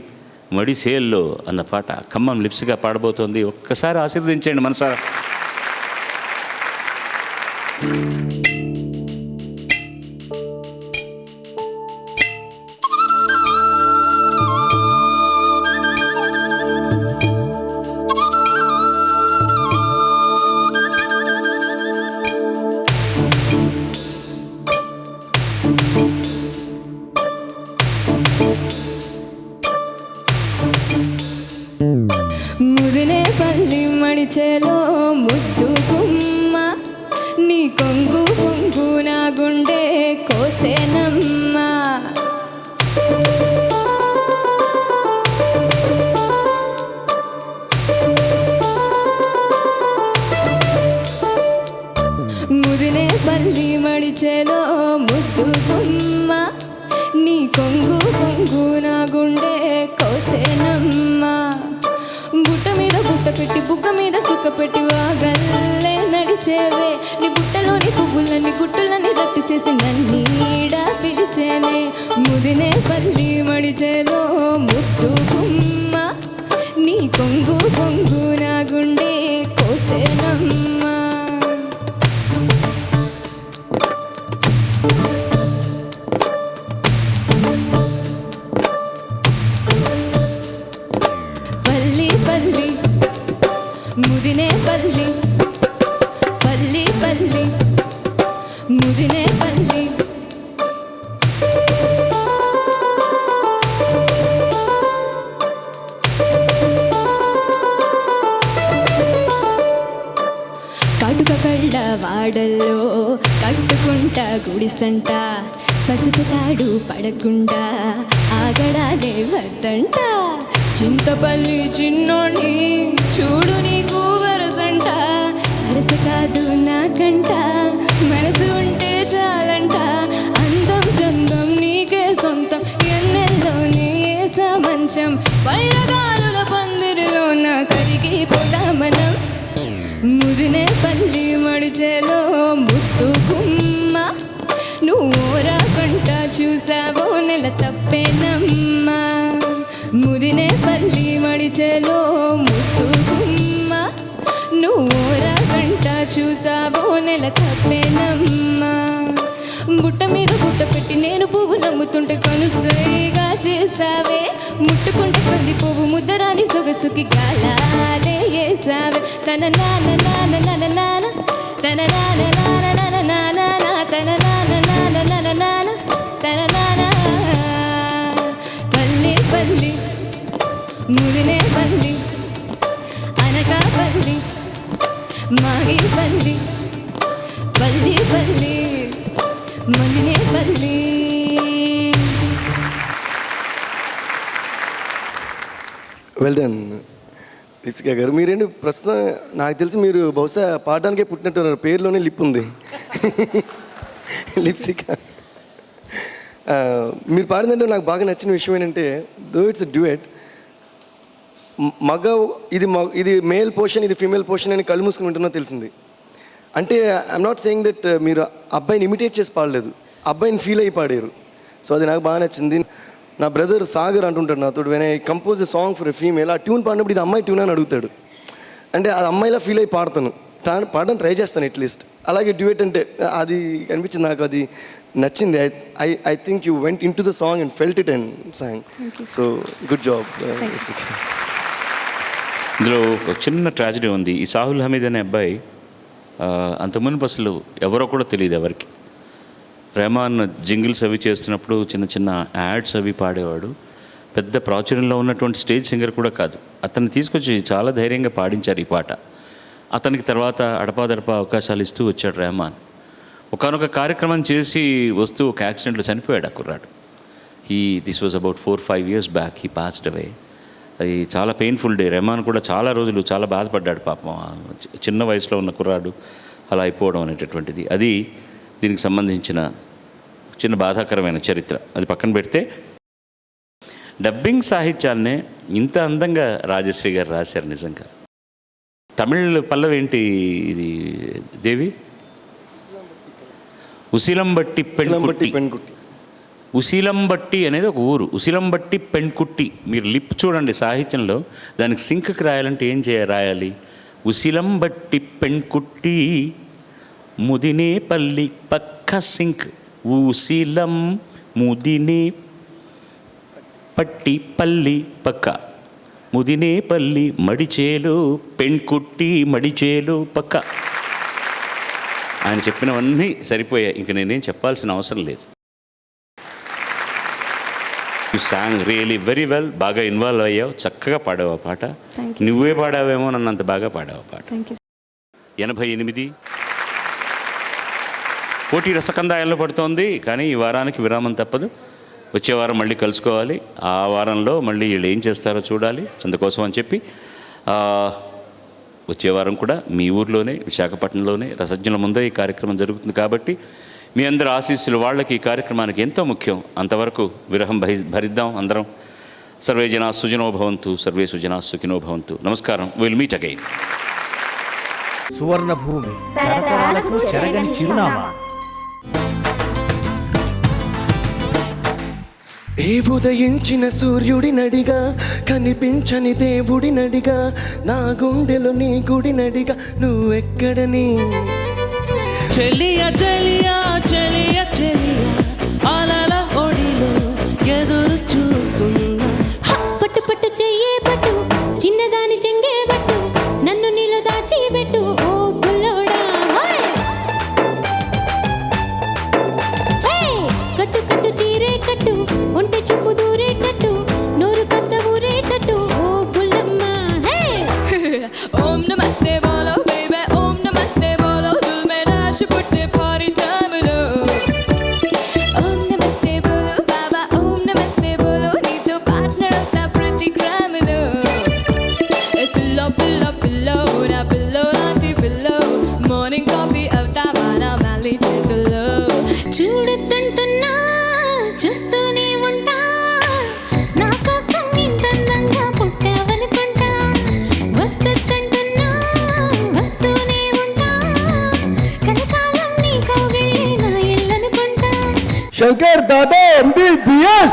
మడిసేల్లో అన్న పాట ఖమ్మం లిప్సిగా పాడబోతోంది. ఒక్కసారి ఆశీర్వదించండి మనసారా. ముదినే పల్లి మడిచేలో ముద్దు గుమ్మ నీ కొంగు పొంగు నా గుండె కోసేనమ్మా ముదినే పల్లి మడిచేలో ముద్దు గుమ్మ నీ కొంగు పొంగు నా గుండె కోసేనమ్మా బుట్ట మీద బుట్ట పెట్టి బుగ్గ మీద సుక్క పెట్టి వాగల్లే నడిచేవే నీ బుట్టలోని పువ్వులని గుట్టులని రట్టు చేసి నన్నీడ పిలిచేనే ముదినే పల్లి మడిచేలో ముద్దు గుమ్మ నీ కొంగు పొంగు నా గుండె కోసేనమ్మా ముదినే పల్లి పల్లి పల్లి ముదినే పల్లి కాటుక కళ్ళ వాడల్లో కట్టుకుంటా గుడిసంట పసుపు తాడు పడకుండా ఆగడాలే వద్దంట చింతపల్లి చిన్నోని చూడు నీకు వరసంట వరస కాదు నాకంట మనసు ఉంటే చాలంట అందం చందం నీకే సొంతం ఎన్నెల్లోనే మంచం పైరగాలుల పందిరిలో నా కరిగి పొడమనం ముదినే పల్లి మడిచేలో ముద్దు గుమ్మ నువ్వు రాకంట చూసావో నెల తప్పేనమ్మా ముదినే పల్లి మడిచేలో ముద్దు గుమ్మ నువ్వు రాకంట చూసావో నెల తప్పేనమ్మా బుట్ట మీద బుట్ట పెట్టి నేను పువ్వులు అమ్ముతుంటే కనుసైగా చేస్తావే ముట్టుకుంటే కంది పువ్వు ముద్దరాని సొగసుకి గాలాలే వేసావే తన నాన్న నాన్న నాన్న నాన్న తన నాన్న నాన్న నాన్న నాన్న తన నాన్న నాన్న నాన్న నాన్న తన నాన్న పల్లి పల్లి ముదినే పల్లి అనకాపల్లి మాగి పల్లి పల్లి పల్లి ముదినే పల్లి వెల్ డన్ లిప్సికా గారు. మీరేంటి ప్రస్తుతం నాకు తెలిసి మీరు బహుశా పాడడానికే పుట్టినట్టున్నారు, పేరులోనే లిప్ ఉంది. లిప్సికా మీరు పాడిందంటే నాకు బాగా నచ్చిన విషయం ఏంటంటే దో ఇట్స్ డ్యూయట్ ఇది మేల్ పోర్షన్ ఇది ఫీమేల్ పోర్షన్ అని కళ్ళు మూసుకుని ఉంటున్నా తెలిసింది. అంటే ఐఎమ్ నాట్ సేయింగ్ దట్ మీరు అబ్బాయిని ఇమిటేట్ చేసి పాడలేదు, అబ్బాయిని ఫీల్ అయ్యి పాడారు. సో అది నాకు బాగా నచ్చింది. నా బ్రదర్ సాగర్ అంటుంటాడు నాతో, when I compose a song for a female ఆ ట్యూన్ పాడినప్పుడు ఇది అమ్మాయి ట్యూన్ అని అడుగుతాడు. అంటే అది అమ్మాయిలా ఫీల్ అయ్యి పాడతాను, పాడడానికి ట్రై చేస్తాను అట్లీస్ట్. అలాగే డ్యూయట్ అంటే అది అనిపించింది నాకు, అది నచ్చింది. I think you went in to the song and felt it and song. So good job. ఇందులో ఒక చిన్న ట్రాజడీ ఉంది. ఈ సాహుల్ హమీద్ అనే అబ్బాయి అంతకుముందు అసలు ఎవరో కూడా తెలియదు ఎవరికి. రెహమాన్ జింగిల్స్ అవి చేస్తున్నప్పుడు చిన్న చిన్న యాడ్స్ అవి పాడేవాడు. పెద్ద ప్రాచుర్యంలో ఉన్నటువంటి స్టేజ్ సింగర్ కూడా కాదు. అతన్ని తీసుకొచ్చి చాలా ధైర్యంగా పాడించారు ఈ పాట. అతనికి తర్వాత అడపాదడపా అవకాశాలు ఇస్తూ వచ్చాడు రెహమాన్. ఒకనొక కార్యక్రమం చేసి వస్తూ ఒక యాక్సిడెంట్లో చనిపోయాడు ఆ కుర్రాడు. This was about 4-5 years back he passed away. అది చాలా పెయిన్ఫుల్ డే. రెహమాన్ కూడా చాలా రోజులు చాలా బాధపడ్డాడు పాపం. చిన్న వయసులో ఉన్న కుర్రాడు అలా అయిపోవడం అనేటటువంటిది. అది దీనికి సంబంధించిన చిన్న బాధాకరమైన చరిత్ర. అది పక్కన పెడితే డబ్బింగ్ సాహిత్యాన్నే ఇంత అందంగా రాజశ్రీ గారు రాశారు నిజంగా. తమిళ్ పల్లవి ఏంటి ఇది దేవి? ఉసిలంబట్టి పెన్కుట్టి. ఉసిలంబట్టి అనేది ఒక ఊరు. ఉసిలంబట్టి పెన్కుట్టి. మీరు లిప్ చూడండి సాహిత్యంలో, దానికి సింక్కి రాయాలంటే ఏం రాయాలి? ఉసిలంబట్టి పెన్కుట్టి ముదినే పల్లి పక్క సింక్. ఊసిలం ముదినే పట్టి పల్లి పక్క ముదినే పల్లి మడిచేలు పెన్కుట్టి మడిచేలు పక్క. ఆయన చెప్పినవన్నీ సరిపోయాయి, ఇంక నేనేం చెప్పాల్సిన అవసరం లేదు. You song really very well. బాగా ఇన్వాల్వ్ అయ్యావు, చక్కగా పాడావు ఆ పాట. Thank you. నువ్వే పాడావేమో నన్నంత బాగా పాడావు ఆ పాట. Thank you. 88 పోటీ రసకందాయంలో పడుతోంది, కానీ ఈ వారానికి విరామం తప్పదు. వచ్చే వారం మళ్ళీ కలుసుకోవాలి. ఆ వారంలో మళ్ళీ వీళ్ళు ఏం చేస్తారో చూడాలి. అందుకోసం అని చెప్పి వచ్చే వారం కూడా మీ ఊర్లోనే, విశాఖపట్నంలోనే రసజ్ఞుల ముందే ఈ కార్యక్రమం జరుగుతుంది. కాబట్టి మీ అందరి ఆశీస్సులు వాళ్ళకి ఈ కార్యక్రమానికి ఎంతో ముఖ్యం. అంతవరకు విరహం భరిద్దాం అందరం. సర్వే జనా సుజనో భవంతు, సర్వే సుజనా సుఖినో భవంతు. నమస్కారం. Will meet again. సువర్ణ భూమి తరతరాలకు చెరగని చిరునామా. ఏ ఉదయించిన సూర్యుడి నడిగా, కనిపించని దేవుడి నడిగా, నా గుండెలో నీ గుడి నడిగా, నువ్వెక్కడని చెలియ చెలియ చెలియ చెలియ అలల ఒడిలో ఎదురు చూస్తున్నా. పట్టు పట్టు చెయ్యే పట్టు, చిన్నదాని చెంగే పట్టు, నన్ను నీలో దాచి పెట్టు ఓ పుల్లోడా. కట్టు కట్టు చీరే కట్టు, ఒంటె చూపు దూరేటట్టు, నోరు కాస్త ఊరేటట్టు ఓ పుల్లమ్మ. ఓం నమస్తే బోలో బేబీ, ఓం నమస్తే బోలో దిల్ మే రాష్ పుట్టే పారి టైములో. ఓం నమస్తే బోలో బాబా, ఓం నమస్తే బోలో నీతో పార్ట్నర్ అవుతా ప్రతి గ్రాములో. పిల్లో పిల్లో పిల్లో నా పిల్లో లాంటి పిల్లో, మార్నింగ్ కాఫీ అవుతావా నా మళ్ళీ చేతుల్లో. చూడొద్దంటున్నా చూస్తూనే ఉంటా, నా కోసం ఇంత అందంగా పుట్టావనుకుంటా. వద్దొద్దంటున్నా వస్తూనే ఉంటా, కలకాలం నీ కౌగిళ్ళే నా ఇల్లనుకుంటా. శంకర్ దాదా MBBS.